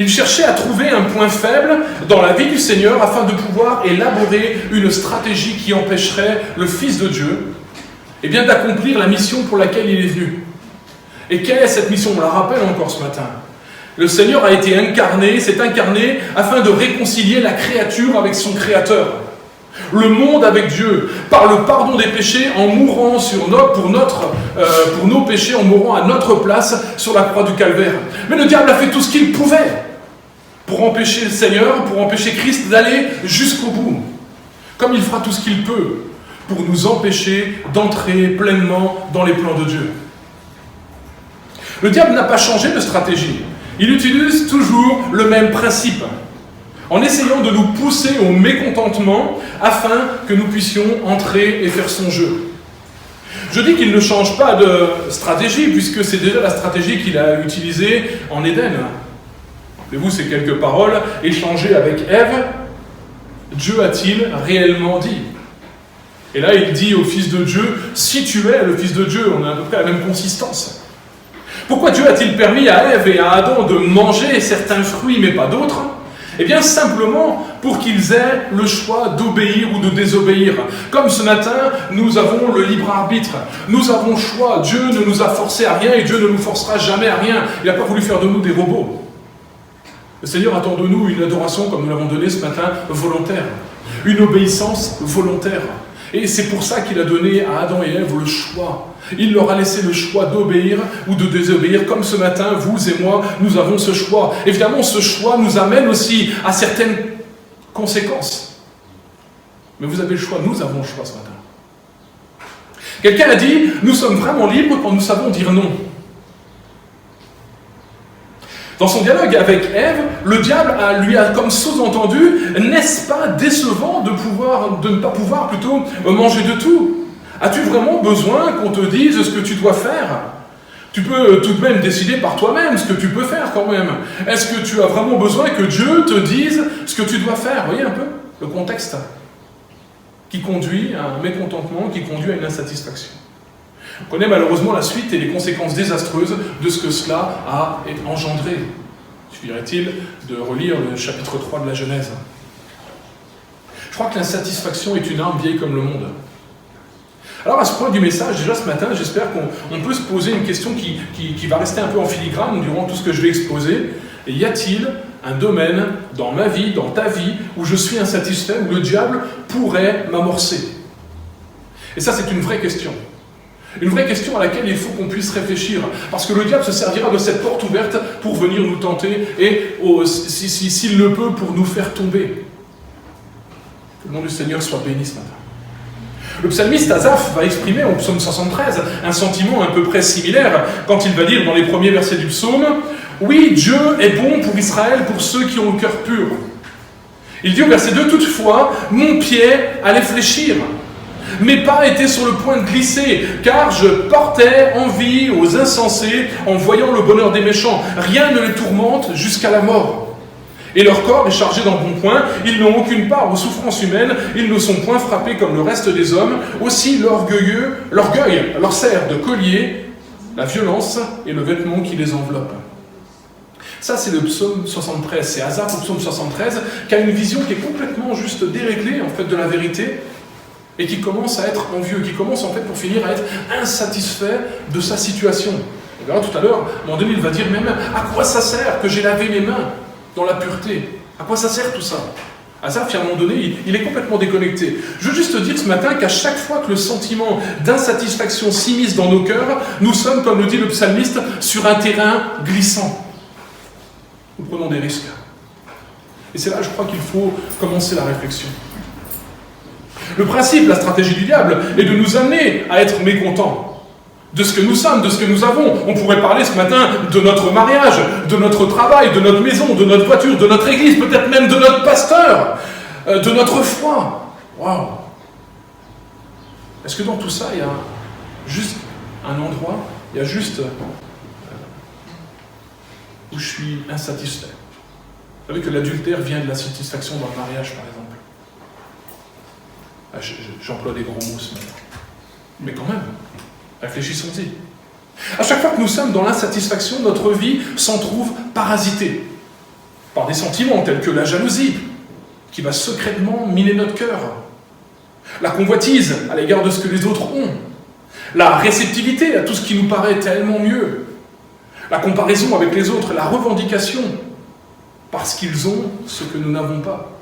[SPEAKER 1] Il cherchait à trouver un point faible dans la vie du Seigneur afin de pouvoir élaborer une stratégie qui empêcherait le Fils de Dieu d'accomplir la mission pour laquelle il est venu. Et quelle est cette mission? On la rappelle encore ce matin. Le Seigneur a été incarné, s'est incarné afin de réconcilier la créature avec son Créateur. Le monde avec Dieu, par le pardon des péchés, en mourant pour nos péchés, en mourant à notre place sur la croix du Calvaire. Mais le diable a fait tout ce qu'il pouvait pour empêcher le Seigneur, pour empêcher Christ d'aller jusqu'au bout. Comme il fera tout ce qu'il peut pour nous empêcher d'entrer pleinement dans les plans de Dieu. Le diable n'a pas changé de stratégie. Il utilise toujours le même principe, en essayant de nous pousser au mécontentement afin que nous puissions entrer et faire son jeu. Je dis qu'il ne change pas de stratégie, puisque c'est déjà la stratégie qu'il a utilisée en Éden. Rappelez-vous ces quelques paroles échangées avec Ève. Dieu a-t-il réellement dit? Et là, il dit au Fils de Dieu, si tu es le Fils de Dieu, on a à peu près la même consistance. Pourquoi Dieu a-t-il permis à Ève et à Adam de manger certains fruits mais pas d'autres? Eh bien, simplement pour qu'ils aient le choix d'obéir ou de désobéir. Comme ce matin, nous avons le libre arbitre. Nous avons le choix. Dieu ne nous a forcés à rien et Dieu ne nous forcera jamais à rien. Il n'a pas voulu faire de nous des robots. Le Seigneur attend de nous une adoration, comme nous l'avons donné ce matin, volontaire. Une obéissance volontaire. Et c'est pour ça qu'il a donné à Adam et Ève le choix. Il leur a laissé le choix d'obéir ou de désobéir. Comme ce matin, vous et moi, nous avons ce choix. Évidemment, ce choix nous amène aussi à certaines conséquences. Mais vous avez le choix, nous avons le choix ce matin. Quelqu'un a dit, nous sommes vraiment libres quand nous savons dire non. Dans son dialogue avec Ève, le diable lui a comme sous-entendu, n'est-ce pas décevant de ne pas pouvoir plutôt manger de tout? As-tu vraiment besoin qu'on te dise ce que tu dois faire? Tu peux tout de même décider par toi-même ce que tu peux faire quand même. Est-ce que tu as vraiment besoin que Dieu te dise ce que tu dois faire? Vous voyez un peu le contexte qui conduit à un mécontentement, qui conduit à une insatisfaction. On connaît malheureusement la suite et les conséquences désastreuses de ce que cela a engendré. Suffirait-il de relire le chapitre 3 de la Genèse. Je crois que l'insatisfaction est une arme vieille comme le monde. Alors à ce point du message, déjà ce matin, j'espère qu'on peut se poser une question qui va rester un peu en filigrane durant tout ce que je vais exposer. Et y a-t-il un domaine dans ma vie, dans ta vie, où je suis insatisfait, où le diable pourrait m'amorcer? Et ça, c'est une vraie question. Une vraie question à laquelle il faut qu'on puisse réfléchir. Parce que le diable se servira de cette porte ouverte pour venir nous tenter et, s'il le peut, pour nous faire tomber. Que le nom du Seigneur soit béni ce matin. Le psalmiste Asaph va exprimer au psaume 73 un sentiment à peu près similaire quand il va dire dans les premiers versets du psaume « Oui, Dieu est bon pour Israël, pour ceux qui ont le cœur pur. » Il dit au verset 2 « Toutefois, mon pied allait fléchir. Mes pas étaient sur le point de glisser, car je portais envie aux insensés en voyant le bonheur des méchants. Rien ne les tourmente jusqu'à la mort. Et leur corps est chargé d'embonpoint, ils n'ont aucune part aux souffrances humaines, ils ne sont point frappés comme le reste des hommes. Aussi l'orgueil leur sert de collier, la violence et le vêtement qui les enveloppe. » Ça, c'est le psaume 73. C'est Asaph au psaume 73 qui a une vision qui est complètement juste déréglée en fait, de la vérité, et qui commence à être envieux, qui commence en fait pour finir à être insatisfait de sa situation. On verra tout à l'heure, à un moment donné, il va dire même à quoi ça sert que j'ai lavé mes mains dans la pureté? À quoi ça sert tout ça? Asaph, à un moment donné, il est complètement déconnecté. Je veux juste te dire ce matin qu'à chaque fois que le sentiment d'insatisfaction s'immisce dans nos cœurs, nous sommes, comme le dit le psalmiste, sur un terrain glissant. Nous prenons des risques. Et c'est là, je crois, qu'il faut commencer la réflexion. Le principe, la stratégie du diable, est de nous amener à être mécontents de ce que nous sommes, de ce que nous avons. On pourrait parler ce matin de notre mariage, de notre travail, de notre maison, de notre voiture, de notre église, peut-être même de notre pasteur, de notre foi. Waouh! Est-ce que dans tout ça, il y a juste un endroit, il y a juste où je suis insatisfait? Vous savez que l'adultère vient de la satisfaction dans le mariage, par exemple. J'emploie des gros mots ce matin. Mais quand même, réfléchissons-y. À chaque fois que nous sommes dans l'insatisfaction, notre vie s'en trouve parasitée par des sentiments tels que la jalousie, qui va secrètement miner notre cœur, la convoitise à l'égard de ce que les autres ont, la réceptivité à tout ce qui nous paraît tellement mieux, La comparaison avec les autres, la revendication, parce qu'ils ont ce que nous n'avons pas.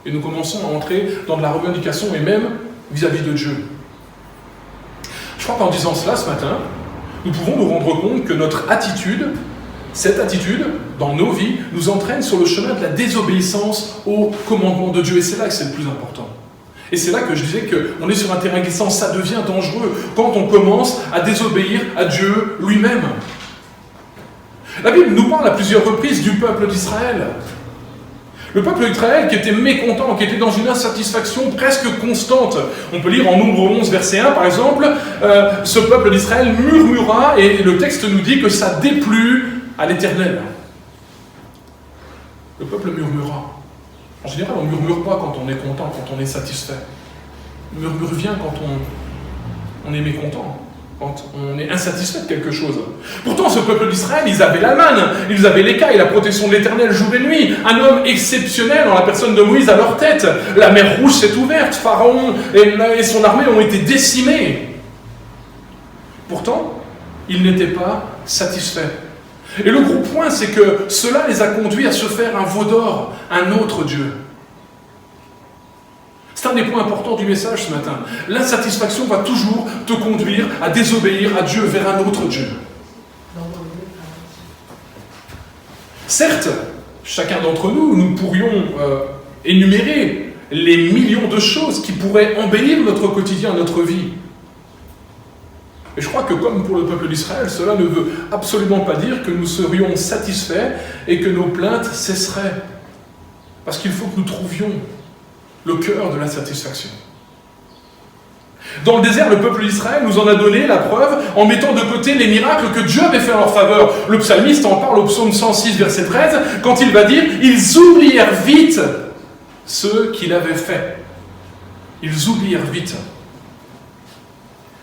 [SPEAKER 1] Et nous commençons à entrer dans de la revendication et même vis-à-vis de Dieu. Je crois qu'en disant cela ce matin, nous pouvons nous rendre compte que notre attitude, cette attitude, dans nos vies, nous entraîne sur le chemin de la désobéissance au commandement de Dieu. Et c'est là que c'est le plus important. Et c'est là que je disais qu'on est sur un terrain glissant, ça devient dangereux quand on commence à désobéir à Dieu lui-même. La Bible nous parle à plusieurs reprises du peuple d'Israël. Le peuple d'Israël qui était mécontent, qui était dans une insatisfaction presque constante. On peut lire en Nombre 11, verset 1 par exemple, ce peuple d'Israël murmura, et le texte nous dit que ça déplut à l'Éternel. Le peuple murmura. En général, on ne murmure pas quand on est content, quand on est satisfait. Le murmure vient quand on est mécontent, quand on est insatisfait de quelque chose. Pourtant, ce peuple d'Israël, ils avaient la manne, ils avaient l'écaille, la protection de l'Éternel jour et nuit, un homme exceptionnel en la personne de Moïse à leur tête. La mer Rouge s'est ouverte, Pharaon et son armée ont été décimés. Pourtant, ils n'étaient pas satisfaits. Et le gros point, c'est que cela les a conduits à se faire un veau d'or, un autre Dieu. C'est un des points importants du message ce matin. L'insatisfaction va toujours te conduire à désobéir à Dieu vers un autre Dieu. Certes, chacun d'entre nous, nous pourrions énumérer les millions de choses qui pourraient embellir notre quotidien, notre vie. Et je crois que comme pour le peuple d'Israël, cela ne veut absolument pas dire que nous serions satisfaits et que nos plaintes cesseraient. Parce qu'il faut que nous trouvions le cœur de la satisfaction. Dans le désert, le peuple d'Israël nous en a donné la preuve en mettant de côté les miracles que Dieu avait fait en leur faveur. Le psalmiste en parle au psaume 106, verset 13, quand il va dire « Ils oublièrent vite ce qu'il avait fait. » Ils oublièrent vite.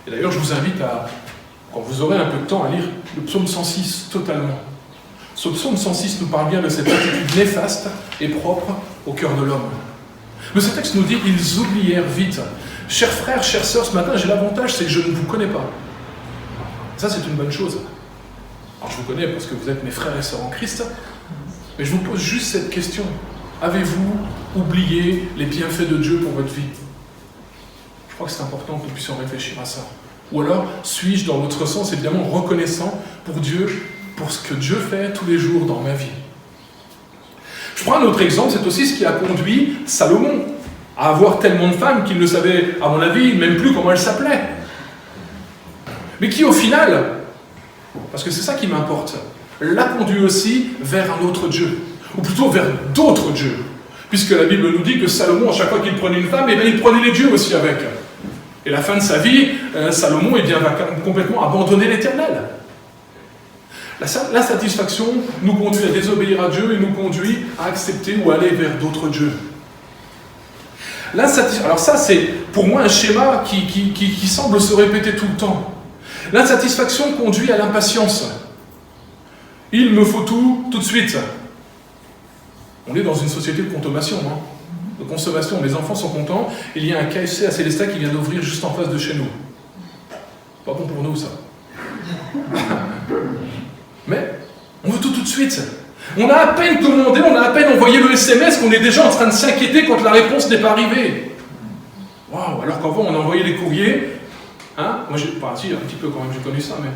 [SPEAKER 1] Et d'ailleurs, je vous invite à, quand vous aurez un peu de temps, à lire le psaume 106 totalement. Ce psaume 106 nous parle bien de cette attitude néfaste et propre au cœur de l'homme. Mais ce texte nous dit, ils oublièrent vite. Chers frères, chères sœurs, ce matin, j'ai l'avantage, c'est que je ne vous connais pas. Ça, c'est une bonne chose. Alors, je vous connais parce que vous êtes mes frères et sœurs en Christ, mais je vous pose juste cette question. Avez-vous oublié les bienfaits de Dieu pour votre vie ? Je crois que c'est important que nous puissions réfléchir à ça. Ou alors, suis-je dans l'autre sens, évidemment, reconnaissant pour Dieu, pour ce que Dieu fait tous les jours dans ma vie. Je prends un autre exemple, c'est aussi ce qui a conduit Salomon à avoir tellement de femmes qu'il ne savait, à mon avis, même plus comment elles s'appelaient. Mais qui, au final, parce que c'est ça qui m'importe, l'a conduit aussi vers un autre Dieu, ou plutôt vers d'autres dieux. Puisque la Bible nous dit que Salomon, à chaque fois qu'il prenait une femme, eh bien, il prenait les dieux aussi avec. Et la fin de sa vie, Salomon va complètement abandonner l'Éternel. L'insatisfaction nous conduit à désobéir à Dieu et nous conduit à accepter ou à aller vers d'autres dieux. Alors ça, c'est pour moi un schéma qui semble se répéter tout le temps. L'insatisfaction conduit à l'impatience. Il me faut tout de suite. On est dans une société de consommation, de consommation. Mes enfants sont contents. Il y a un KFC à Célestat qui vient d'ouvrir juste en face de chez nous. Pas bon pour nous, ça. Mais on veut tout de suite. On a à peine commandé, on a à peine envoyé le SMS qu'on est déjà en train de s'inquiéter quand la réponse n'est pas arrivée. Waouh, alors qu'avant on a envoyé les courriers. Moi, un petit peu quand même, j'ai connu ça, mais...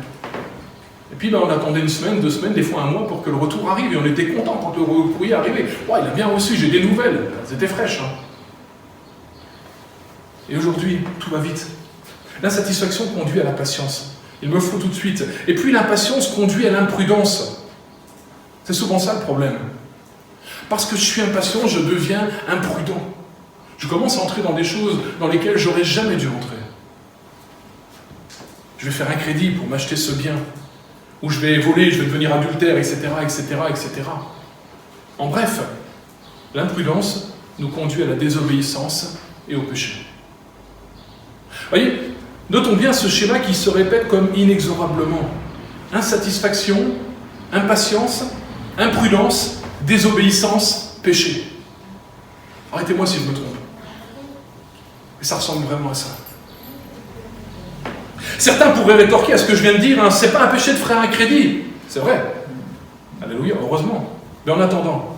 [SPEAKER 1] Et puis on attendait une semaine, 2 semaines, des fois un mois pour que le retour arrive. Et on était content quand le courrier arrivait. Il a bien reçu, j'ai des nouvelles. Elles étaient fraîches. Et aujourd'hui, tout va vite. L'insatisfaction conduit à la patience. Il me faut tout de suite. Et puis l'impatience conduit à l'imprudence. C'est souvent ça le problème. Parce que je suis impatient, je deviens imprudent. Je commence à entrer dans des choses dans lesquelles j'aurais jamais dû entrer. Je vais faire un crédit pour m'acheter ce bien. Ou je vais voler, je vais devenir adultère, etc., etc., etc. En bref, l'imprudence nous conduit à la désobéissance et au péché. Voyez, notons bien ce schéma qui se répète comme inexorablement. Insatisfaction, impatience, imprudence, désobéissance, péché. Arrêtez-moi si je me trompe. Mais ça ressemble vraiment à ça. Certains pourraient rétorquer à ce que je viens de dire, c'est pas un péché de faire un crédit. C'est vrai. Alléluia, heureusement. Mais en attendant,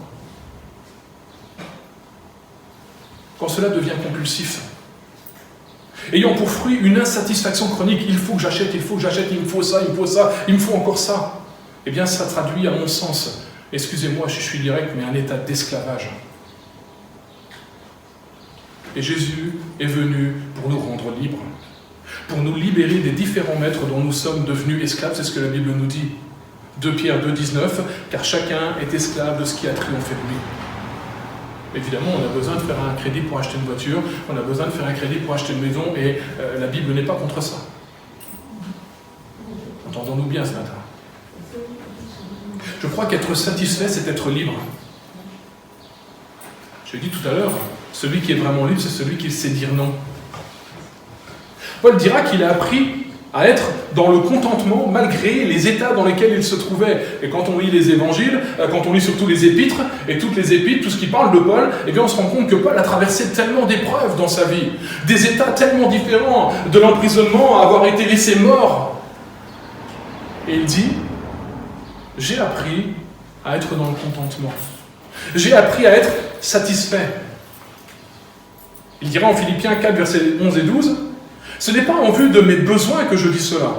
[SPEAKER 1] quand cela devient compulsif, ayant pour fruit une insatisfaction chronique, il faut que j'achète, il me faut ça, il me faut encore ça, eh bien ça traduit à mon sens, excusez-moi, je suis direct, mais un état d'esclavage. Et Jésus est venu pour nous rendre libres, pour nous libérer des différents maîtres dont nous sommes devenus esclaves, c'est ce que la Bible nous dit. 2 Pierre 2,19, car chacun est esclave de ce qui a triomphé de lui. Évidemment, on a besoin de faire un crédit pour acheter une voiture, on a besoin de faire un crédit pour acheter une maison, et la Bible n'est pas contre ça. Entendons-nous bien ce matin. Je crois qu'être satisfait, c'est être libre. Je l'ai dit tout à l'heure, celui qui est vraiment libre, c'est celui qui sait dire non. Paul dira qu'il a appris à être dans le contentement malgré les états dans lesquels il se trouvait. Et quand on lit les évangiles, quand on lit surtout les épîtres, et toutes les épîtres, tout ce qui parle de Paul, eh bien on se rend compte que Paul a traversé tellement d'épreuves dans sa vie, des états tellement différents, de l'emprisonnement à avoir été laissé mort. Et il dit, j'ai appris à être dans le contentement. J'ai appris à être satisfait. Il dira en Philippiens 4, versets 11 et 12, ce n'est pas en vue de mes besoins que je dis cela,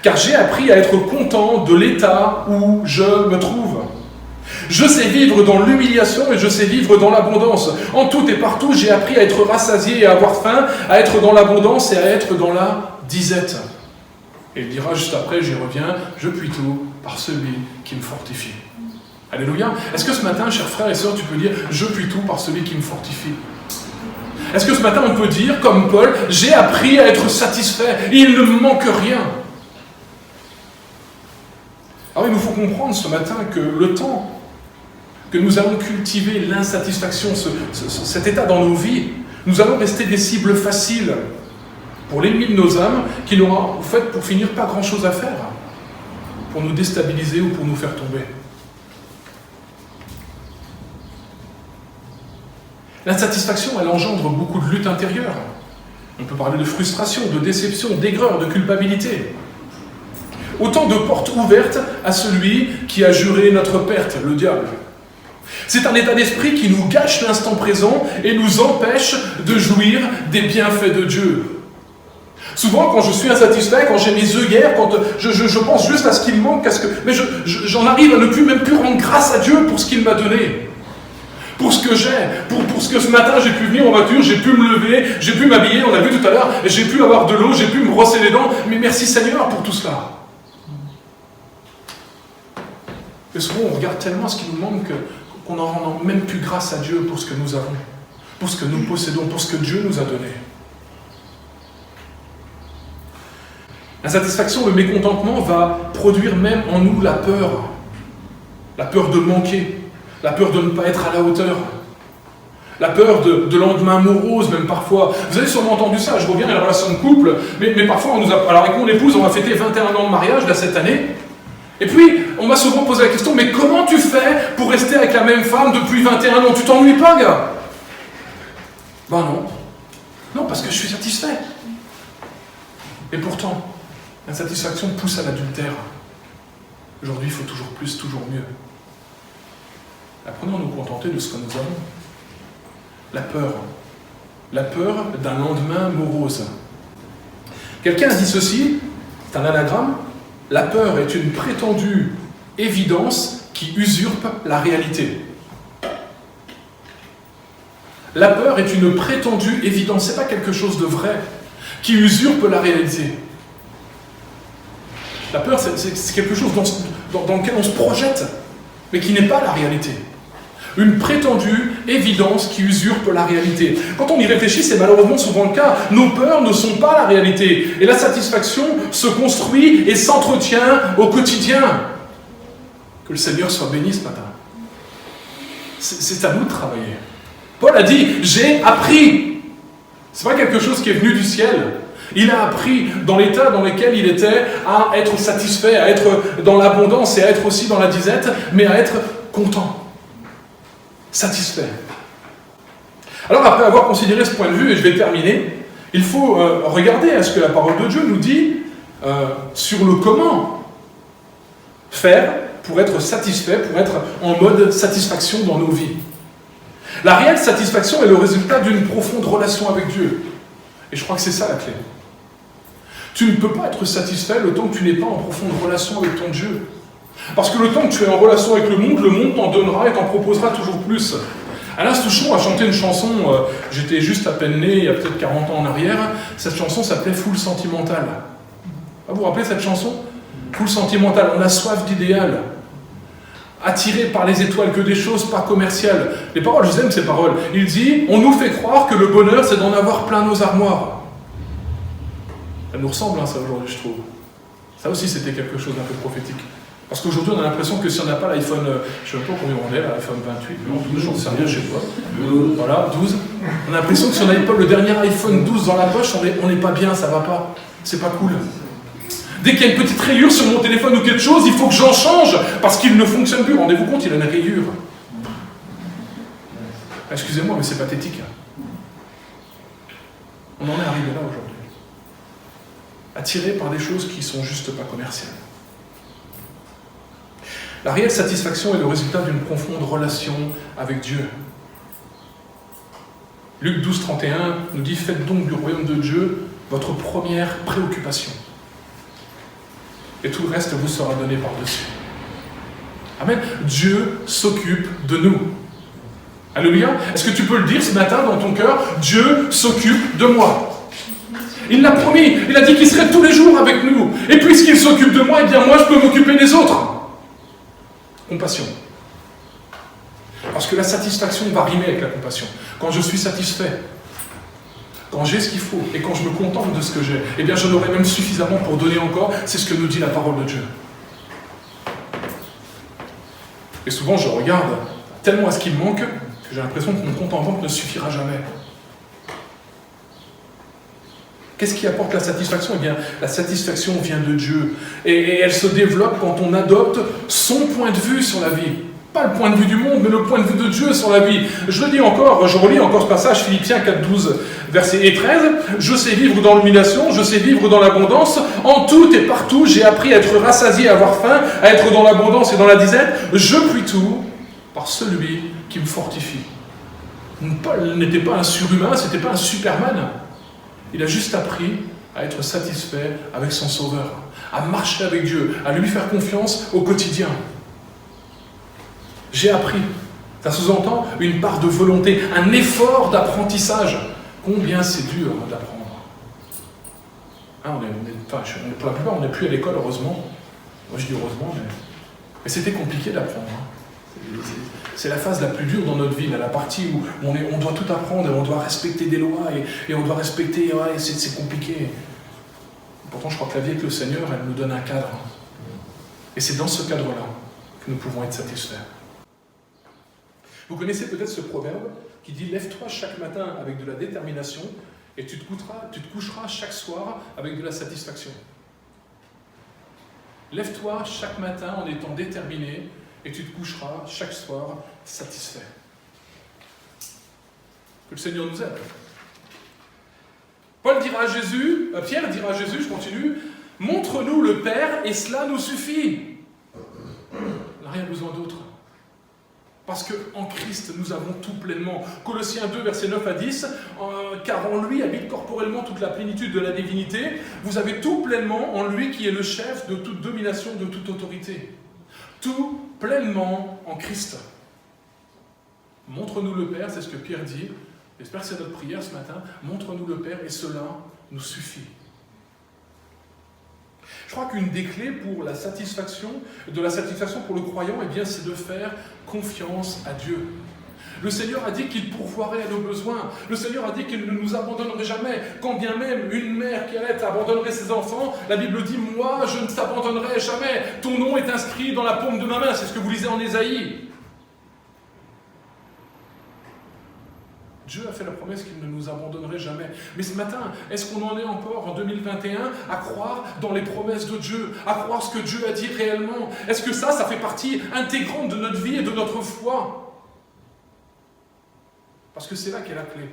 [SPEAKER 1] car j'ai appris à être content de l'état où je me trouve. Je sais vivre dans l'humiliation et je sais vivre dans l'abondance. En tout et partout, j'ai appris à être rassasié et à avoir faim, à être dans l'abondance et à être dans la disette. Et il dira juste après, j'y reviens, je puis tout par celui qui me fortifie. Alléluia. Est-ce que ce matin, chers frères et sœurs, tu peux dire, je puis tout par celui qui me fortifie? Est-ce que ce matin on peut dire, comme Paul, j'ai appris à être satisfait, il ne me manque rien? Alors il nous faut comprendre ce matin que le temps que nous allons cultiver l'insatisfaction, cet état dans nos vies, nous allons rester des cibles faciles pour l'ennemi de nos âmes qui n'aura en fait pour finir pas grand chose à faire pour nous déstabiliser ou pour nous faire tomber. L'insatisfaction, elle engendre beaucoup de lutte intérieure. On peut parler de frustration, de déception, d'aigreur, de culpabilité. Autant de portes ouvertes à celui qui a juré notre perte, le diable. C'est un état d'esprit qui nous gâche l'instant présent et nous empêche de jouir des bienfaits de Dieu. Souvent, quand je suis insatisfait, quand j'ai mes œillères, quand je pense juste à ce qu'il me manque, mais j'en arrive à ne plus même plus rendre grâce à Dieu pour ce qu'il m'a donné. Pour ce que j'ai, pour ce que ce matin j'ai pu venir en voiture, j'ai pu me lever, j'ai pu m'habiller, on l'a vu tout à l'heure, j'ai pu avoir de l'eau, j'ai pu me brosser les dents, mais merci Seigneur pour tout cela. Et souvent on regarde tellement ce qui nous manque qu'on n'en rend même plus grâce à Dieu pour ce que nous avons, pour ce que nous possédons, pour ce que Dieu nous a donné. L'insatisfaction, le mécontentement va produire même en nous la peur de manquer, la peur de ne pas être à la hauteur, la peur de lendemain morose même parfois. Vous avez sûrement entendu ça, je reviens à la relation de couple, mais parfois alors avec mon épouse, on va fêter 21 ans de mariage là cette année, et puis on m'a souvent posé la question, mais comment tu fais pour rester avec la même femme depuis 21 ans? Tu t'ennuies pas, gars? Ben non, parce que je suis satisfait. Et pourtant, l'insatisfaction pousse à l'adultère. Aujourd'hui, il faut toujours plus, toujours mieux. Apprenons à nous contenter de ce que nous avons. La peur d'un lendemain morose. Quelqu'un a dit ceci, c'est un anagramme, la peur est une prétendue évidence qui usurpe la réalité. La peur est une prétendue évidence, c'est pas quelque chose de vrai, qui usurpe la réalité. La peur, c'est quelque chose dans lequel on se projette, mais qui n'est pas la réalité. Une prétendue évidence qui usurpe la réalité. Quand on y réfléchit, c'est malheureusement souvent le cas. Nos peurs ne sont pas la réalité. Et la satisfaction se construit et s'entretient au quotidien. Que le Seigneur soit béni ce matin. C'est à nous de travailler. Paul a dit, j'ai appris. C'est pas quelque chose qui est venu du ciel. Il a appris dans l'état dans lequel il était à être satisfait, à être dans l'abondance et à être aussi dans la disette, mais à être content. Satisfait. Alors après avoir considéré ce point de vue, et je vais terminer, il faut regarder à ce que la parole de Dieu nous dit sur le comment faire pour être satisfait, pour être en mode satisfaction dans nos vies. La réelle satisfaction est le résultat d'une profonde relation avec Dieu. Et je crois que c'est ça la clé. Tu ne peux pas être satisfait le temps que tu n'es pas en profonde relation avec ton Dieu. Parce que le temps que tu es en relation avec le monde t'en donnera et t'en proposera toujours plus. Alain Souchon a chanté une chanson, j'étais juste à peine né, il y a peut-être 40 ans en arrière, cette chanson s'appelait « Foule sentimentale ». Vous vous rappelez cette chanson ? Foule sentimentale, on a soif d'idéal. Attiré par les étoiles, que des choses pas commerciales. Les paroles, je aime ces paroles. Il dit, on nous fait croire que le bonheur, c'est d'en avoir plein nos armoires. Ça nous ressemble, ça, aujourd'hui, je trouve. Ça aussi, c'était quelque chose d'un peu prophétique. Parce qu'aujourd'hui, on a l'impression que si on n'a pas l'iPhone, je ne sais pas combien on est, l'iPhone 28, non, 12, j'en sais rien, je sais pas. Voilà, 12. On a l'impression que si on n'avait pas le dernier iPhone 12 dans la poche, on n'est pas bien, ça va pas. C'est pas cool. Dès qu'il y a une petite rayure sur mon téléphone ou quelque chose, il faut que j'en change, parce qu'il ne fonctionne plus. Rendez-vous compte, il a une rayure. Excusez-moi, mais c'est pathétique. On en est arrivé là aujourd'hui. Attiré par des choses qui sont juste pas commerciales. La réelle satisfaction est le résultat d'une profonde relation avec Dieu. Luc 12, 31 nous dit « Faites donc du royaume de Dieu votre première préoccupation. Et tout le reste vous sera donné par-dessus. » Amen. Dieu s'occupe de nous. Alléluia. Est-ce que tu peux le dire ce matin dans ton cœur ? Dieu s'occupe de moi. Il l'a promis. Il a dit qu'il serait tous les jours avec nous. Et puisqu'il s'occupe de moi, eh bien moi je peux m'occuper des autres. Compassion. Parce que la satisfaction va rimer avec la compassion. Quand je suis satisfait, quand j'ai ce qu'il faut et quand je me contente de ce que j'ai, eh bien j'en aurai même suffisamment pour donner encore. C'est ce que nous dit la parole de Dieu. Et souvent je regarde tellement à ce qui me manque que j'ai l'impression que mon compte en banque ne suffira jamais. Qu'est-ce qui apporte la satisfaction ? Eh bien, la satisfaction vient de Dieu. Et elle se développe quand on adopte son point de vue sur la vie. Pas le point de vue du monde, mais le point de vue de Dieu sur la vie. Je le dis encore, je relis encore ce passage, Philippiens 4, 12, verset 13. « Je sais vivre dans l'humiliation, je sais vivre dans l'abondance. En tout et partout, j'ai appris à être rassasié, à avoir faim, à être dans l'abondance et dans la disette. Je puis tout par celui qui me fortifie. » Paul n'était pas un surhumain, c'était pas un Superman. Il a juste appris à être satisfait avec son Sauveur, à marcher avec Dieu, à lui faire confiance au quotidien. J'ai appris. Ça sous-entend une part de volonté, un effort d'apprentissage. Combien c'est dur d'apprendre. Pour la plupart, on n'est plus à l'école, heureusement. Moi, je dis heureusement, mais c'était compliqué d'apprendre. C'est la phase la plus dure dans notre vie, la partie où on doit tout apprendre et on doit respecter des lois et on doit respecter, c'est compliqué. Pourtant, je crois que la vie avec le Seigneur, elle nous donne un cadre. Et c'est dans ce cadre-là que nous pouvons être satisfaits. Vous connaissez peut-être ce proverbe qui dit « Lève-toi chaque matin avec de la détermination et tu te coucheras chaque soir avec de la satisfaction. » Lève-toi chaque matin en étant déterminé et tu te coucheras chaque soir satisfait. Que le Seigneur nous aide. Pierre dira à Jésus, je continue, « Montre-nous le Père et cela nous suffit. » On n'a rien besoin d'autre. Parce qu'en Christ, nous avons tout pleinement. Colossiens 2, versets 9 à 10, car en lui habite corporellement toute la plénitude de la divinité. Vous avez tout pleinement en lui qui est le chef de toute domination, de toute autorité. Tout pleinement en Christ. Montre-nous le Père, c'est ce que Pierre dit. J'espère que c'est notre prière ce matin. Montre-nous le Père et cela nous suffit. Je crois qu'une des clés pour la satisfaction pour le croyant, eh bien, c'est de faire confiance à Dieu. Le Seigneur a dit qu'il pourvoirait à nos besoins. Le Seigneur a dit qu'il ne nous abandonnerait jamais. Quand bien même une mère qui allait abandonnerait ses enfants, la Bible dit « Moi, je ne t'abandonnerai jamais. Ton nom est inscrit dans la paume de ma main. » C'est ce que vous lisez en Ésaïe. Dieu a fait la promesse qu'il ne nous abandonnerait jamais. Mais ce matin, est-ce qu'on en est encore en 2021 à croire dans les promesses de Dieu, à croire ce que Dieu a dit réellement? Est-ce que ça fait partie intégrante de notre vie et de notre foi? Parce que c'est là qu'est la clé.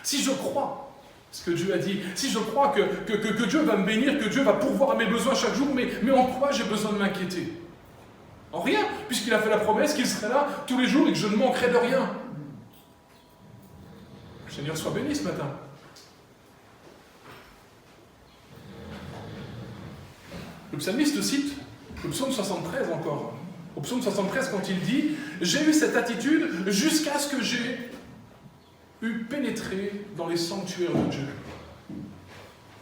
[SPEAKER 1] Si je crois ce que Dieu a dit, si je crois que Dieu va me bénir, que Dieu va pourvoir à mes besoins chaque jour, mais en quoi j'ai besoin de m'inquiéter? En rien, puisqu'il a fait la promesse qu'il serait là tous les jours et que je ne manquerai de rien. Que le Seigneur soit béni ce matin. Le psalmiste cite le psaume 73 encore. Au psaume 73, quand il dit « J'ai eu cette attitude jusqu'à ce que j'ai eu pénétré dans les sanctuaires de Dieu. »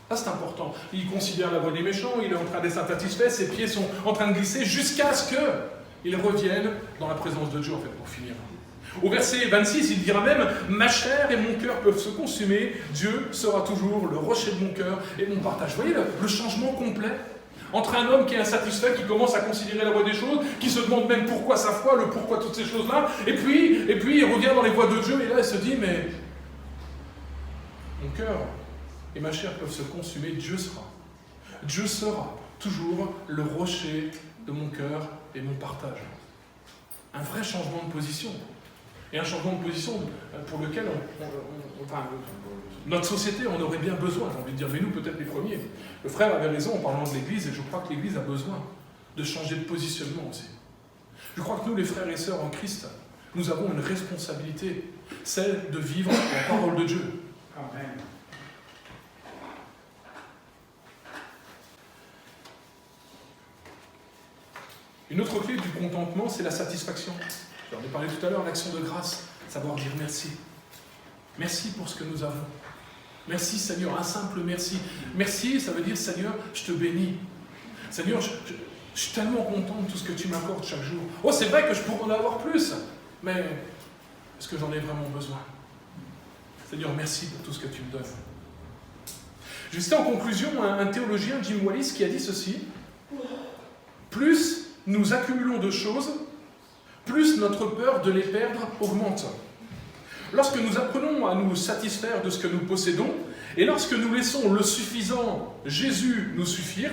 [SPEAKER 1] Ça, c'est important. Il considère la voie des méchants, il est en train d'être insatisfait, ses pieds sont en train de glisser jusqu'à ce qu'il revienne dans la présence de Dieu, en fait, pour finir. Au verset 26, il dira même « Ma chair et mon cœur peuvent se consumer, Dieu sera toujours le rocher de mon cœur et mon partage. » Vous voyez le changement complet entre un homme qui est insatisfait, qui commence à considérer la voie des choses, qui se demande même pourquoi sa foi, le pourquoi toutes ces choses-là, et puis il revient dans les voies de Dieu, et là il se dit, mais mon cœur et ma chair peuvent se consumer, Dieu sera toujours le rocher de mon cœur et mon partage. Un vrai changement de position. Et un changement de position pour lequel notre société en aurait bien besoin, j'ai envie de dire, mais nous peut-être les premiers. Le frère avait raison en parlant de l'Église, et je crois que l'Église a besoin de changer de positionnement aussi. Je crois que nous, les frères et sœurs en Christ, nous avons une responsabilité, celle de vivre la parole de Dieu. Amen. Une autre clé du contentement, c'est la satisfaction. J'en ai parlé tout à l'heure, l'action de grâce, savoir dire merci. Merci pour ce que nous avons. Merci Seigneur, un simple merci. Merci, ça veut dire Seigneur, je te bénis. Seigneur, je suis tellement content de tout ce que tu m'accordes chaque jour. Oh, c'est vrai que je pourrais en avoir plus, mais est-ce que j'en ai vraiment besoin? Seigneur, merci pour tout ce que tu me donnes. Je citais en conclusion un théologien, Jim Wallis, qui a dit ceci. Plus nous accumulons de choses, plus notre peur de les perdre augmente. Lorsque nous apprenons à nous satisfaire de ce que nous possédons, et lorsque nous laissons le suffisant Jésus nous suffire,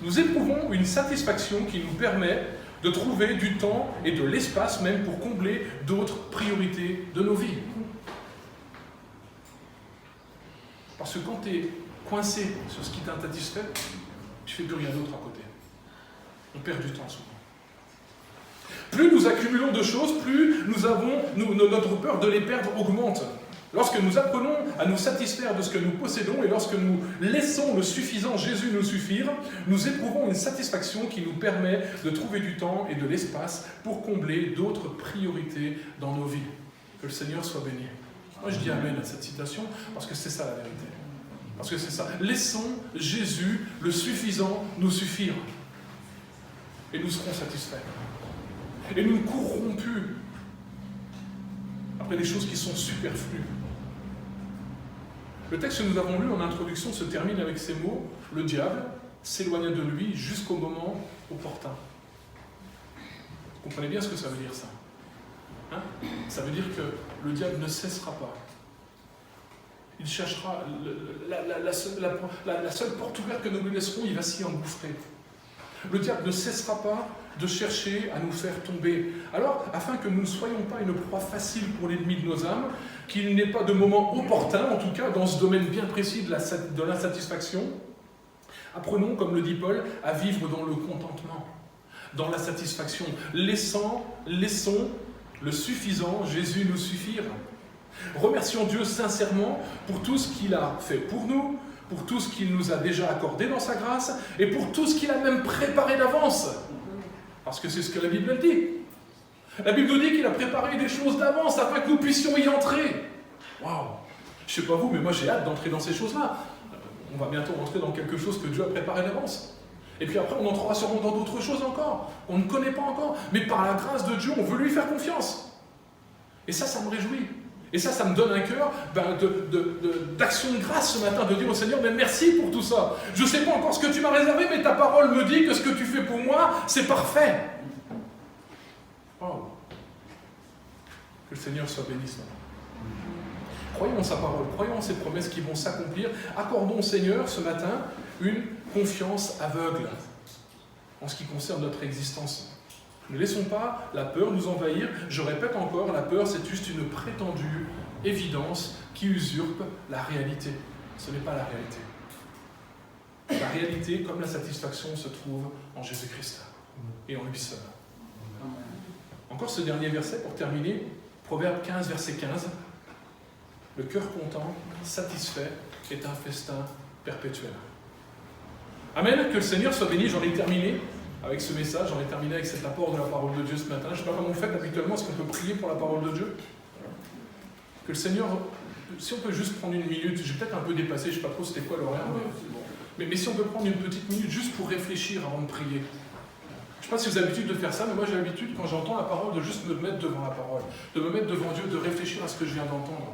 [SPEAKER 1] nous éprouvons une satisfaction qui nous permet de trouver du temps et de l'espace même pour combler d'autres priorités de nos vies. Parce que quand tu es coincé sur ce qui t'insatisfait, tu ne fais plus rien d'autre à côté. On perd du temps souvent. Plus nous accumulons de choses, plus notre peur de les perdre augmente. Lorsque nous apprenons à nous satisfaire de ce que nous possédons et lorsque nous laissons le suffisant Jésus nous suffire, nous éprouvons une satisfaction qui nous permet de trouver du temps et de l'espace pour combler d'autres priorités dans nos vies. Que le Seigneur soit béni. Moi je dis amen à cette citation parce que c'est ça la vérité. Parce que c'est ça. Laissons Jésus, le suffisant, nous suffire. Et nous serons satisfaits. Et nous ne courrons plus après des choses qui sont superflues. Le texte que nous avons lu en introduction se termine avec ces mots. Le diable s'éloigna de lui jusqu'au moment opportun. Vous comprenez bien ce que ça veut dire, ça? Hein? Ça veut dire que le diable ne cessera pas. Il cherchera la seule porte ouverte que nous lui laisserons, il va s'y engouffrer. Le diable ne cessera pas de chercher à nous faire tomber. Alors, afin que nous ne soyons pas une proie facile pour l'ennemi de nos âmes, qu'il n'ait pas de moment opportun, en tout cas dans ce domaine bien précis de l'insatisfaction, apprenons, comme le dit Paul, à vivre dans le contentement, dans la satisfaction. Laissons le suffisant Jésus nous suffire. Remercions Dieu sincèrement pour tout ce qu'il a fait pour nous, pour tout ce qu'il nous a déjà accordé dans sa grâce, et pour tout ce qu'il a même préparé d'avance. Parce que c'est ce que la Bible dit. La Bible nous dit qu'il a préparé des choses d'avance afin que nous puissions y entrer. Waouh! Je ne sais pas vous, mais moi j'ai hâte d'entrer dans ces choses-là. On va bientôt rentrer dans quelque chose que Dieu a préparé d'avance. Et puis après, on entrera sûrement dans d'autres choses encore, qu'on ne connaît pas encore. Mais par la grâce de Dieu, on veut lui faire confiance. Et ça me réjouit. Et ça me donne un cœur d'action de grâce ce matin, de dire au Seigneur, mais merci pour tout ça. Je ne sais pas encore ce que tu m'as réservé, mais ta parole me dit que ce que tu fais pour moi, c'est parfait. Oh. Que le Seigneur soit béni ce matin. Croyons en sa parole, croyons en ses promesses qui vont s'accomplir. Accordons au Seigneur ce matin une confiance aveugle en ce qui concerne notre existence. Ne laissons pas la peur nous envahir. Je répète encore, la peur c'est juste une prétendue évidence qui usurpe la réalité. Ce n'est pas la réalité. La réalité, comme la satisfaction, se trouve en Jésus-Christ et en lui seul. Encore ce dernier verset pour terminer, Proverbe 15, verset 15. Le cœur content, satisfait, est un festin perpétuel. Amen, que le Seigneur soit béni. J'en ai terminé avec ce message, j'en ai terminé avec cet apport de la parole de Dieu ce matin. Je ne sais pas comment vous faites habituellement, est-ce qu'on peut prier pour la parole de Dieu? Que le Seigneur, si on peut juste prendre une minute, j'ai peut-être un peu dépassé, je ne sais pas trop c'était quoi l'horaire, mais si on peut prendre une petite minute juste pour réfléchir avant de prier. Je ne sais pas si vous avez l'habitude de faire ça, mais moi j'ai l'habitude, quand j'entends la parole, de juste me mettre devant la parole, de me mettre devant Dieu, de réfléchir à ce que je viens d'entendre,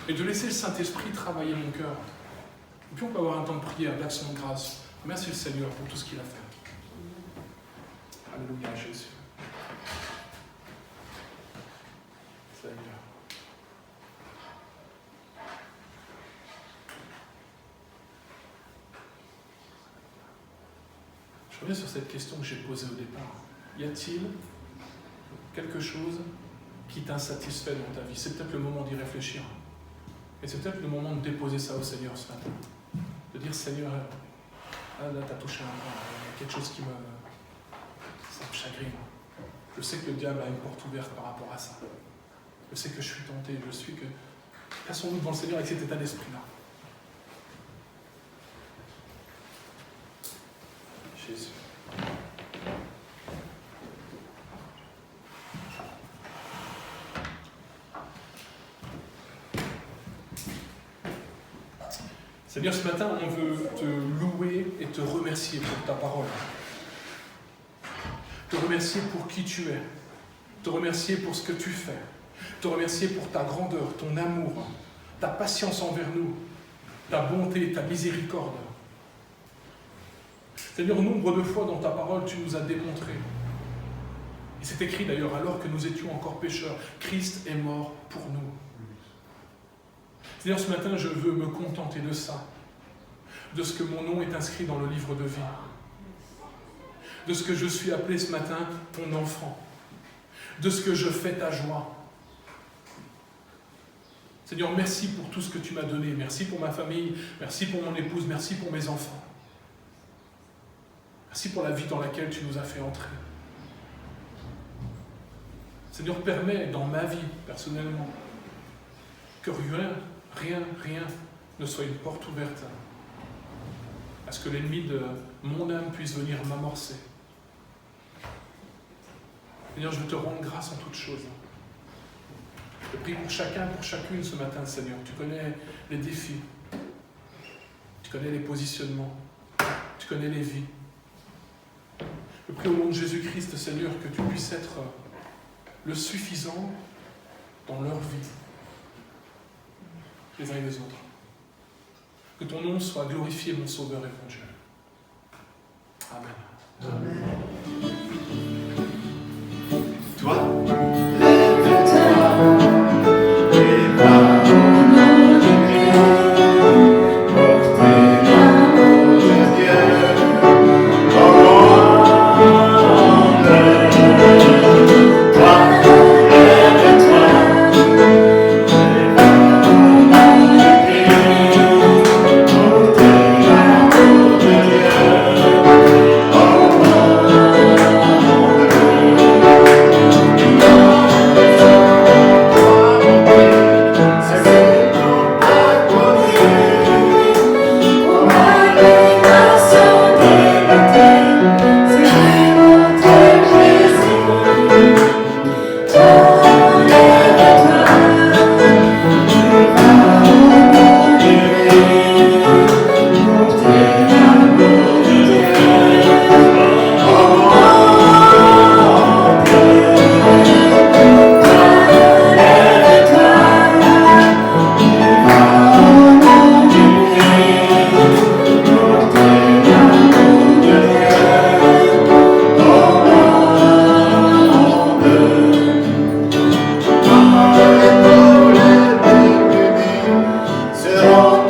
[SPEAKER 1] et de laisser le Saint-Esprit travailler mon cœur. Et puis on peut avoir un temps de prière, d'action de grâce. Merci le Seigneur pour tout ce qu'il a fait. Alléluia, Jésus. Seigneur. Je reviens sur cette question que j'ai posée au départ. Y a-t-il quelque chose qui t'insatisfait dans ta vie? C'est peut-être le moment d'y réfléchir. Et c'est peut-être le moment de déposer ça au Seigneur ce matin. De dire, Seigneur, là t'as touché un point, il y a quelque chose qui ça me chagrine. Je sais que le diable a une porte ouverte par rapport à ça. Je sais que je suis tenté, Passons-nous devant le Seigneur avec cet état d'esprit-là. Jésus. Seigneur, ce matin, on veut te louer et te remercier pour ta parole. Te remercier pour qui tu es. Te remercier pour ce que tu fais. Te remercier pour ta grandeur, ton amour, ta patience envers nous, ta bonté, ta miséricorde. Seigneur, nombre de fois dans ta parole, tu nous as démontré. Et c'est écrit d'ailleurs, alors que nous étions encore pécheurs, Christ est mort pour nous. Seigneur, ce matin, je veux me contenter de ça, de ce que mon nom est inscrit dans le livre de vie, de ce que je suis appelé ce matin ton enfant, de ce que je fais ta joie. Seigneur, merci pour tout ce que tu m'as donné, merci pour ma famille, merci pour mon épouse, merci pour mes enfants. Merci pour la vie dans laquelle tu nous as fait entrer. Seigneur, permets dans ma vie, personnellement, que rien ne soit une porte ouverte à ce que l'ennemi de mon âme puisse venir m'amorcer. Seigneur, je veux te rendre grâce en toutes choses. Je prie pour chacun, pour chacune ce matin, Seigneur. Tu connais les défis, tu connais les positionnements, tu connais les vies. Je prie au nom de Jésus-Christ, Seigneur, que tu puisses être le suffisant dans leur vie, les uns et les autres. Que ton nom soit glorifié, mon Sauveur et mon Dieu. Amen.
[SPEAKER 3] Amen. Toi, lève-toi et va au nom de Christ, porter l'amour de Dieu au monde. Toi, lève-toi et va au nom de Christ, porter l'amour de Dieu au Seront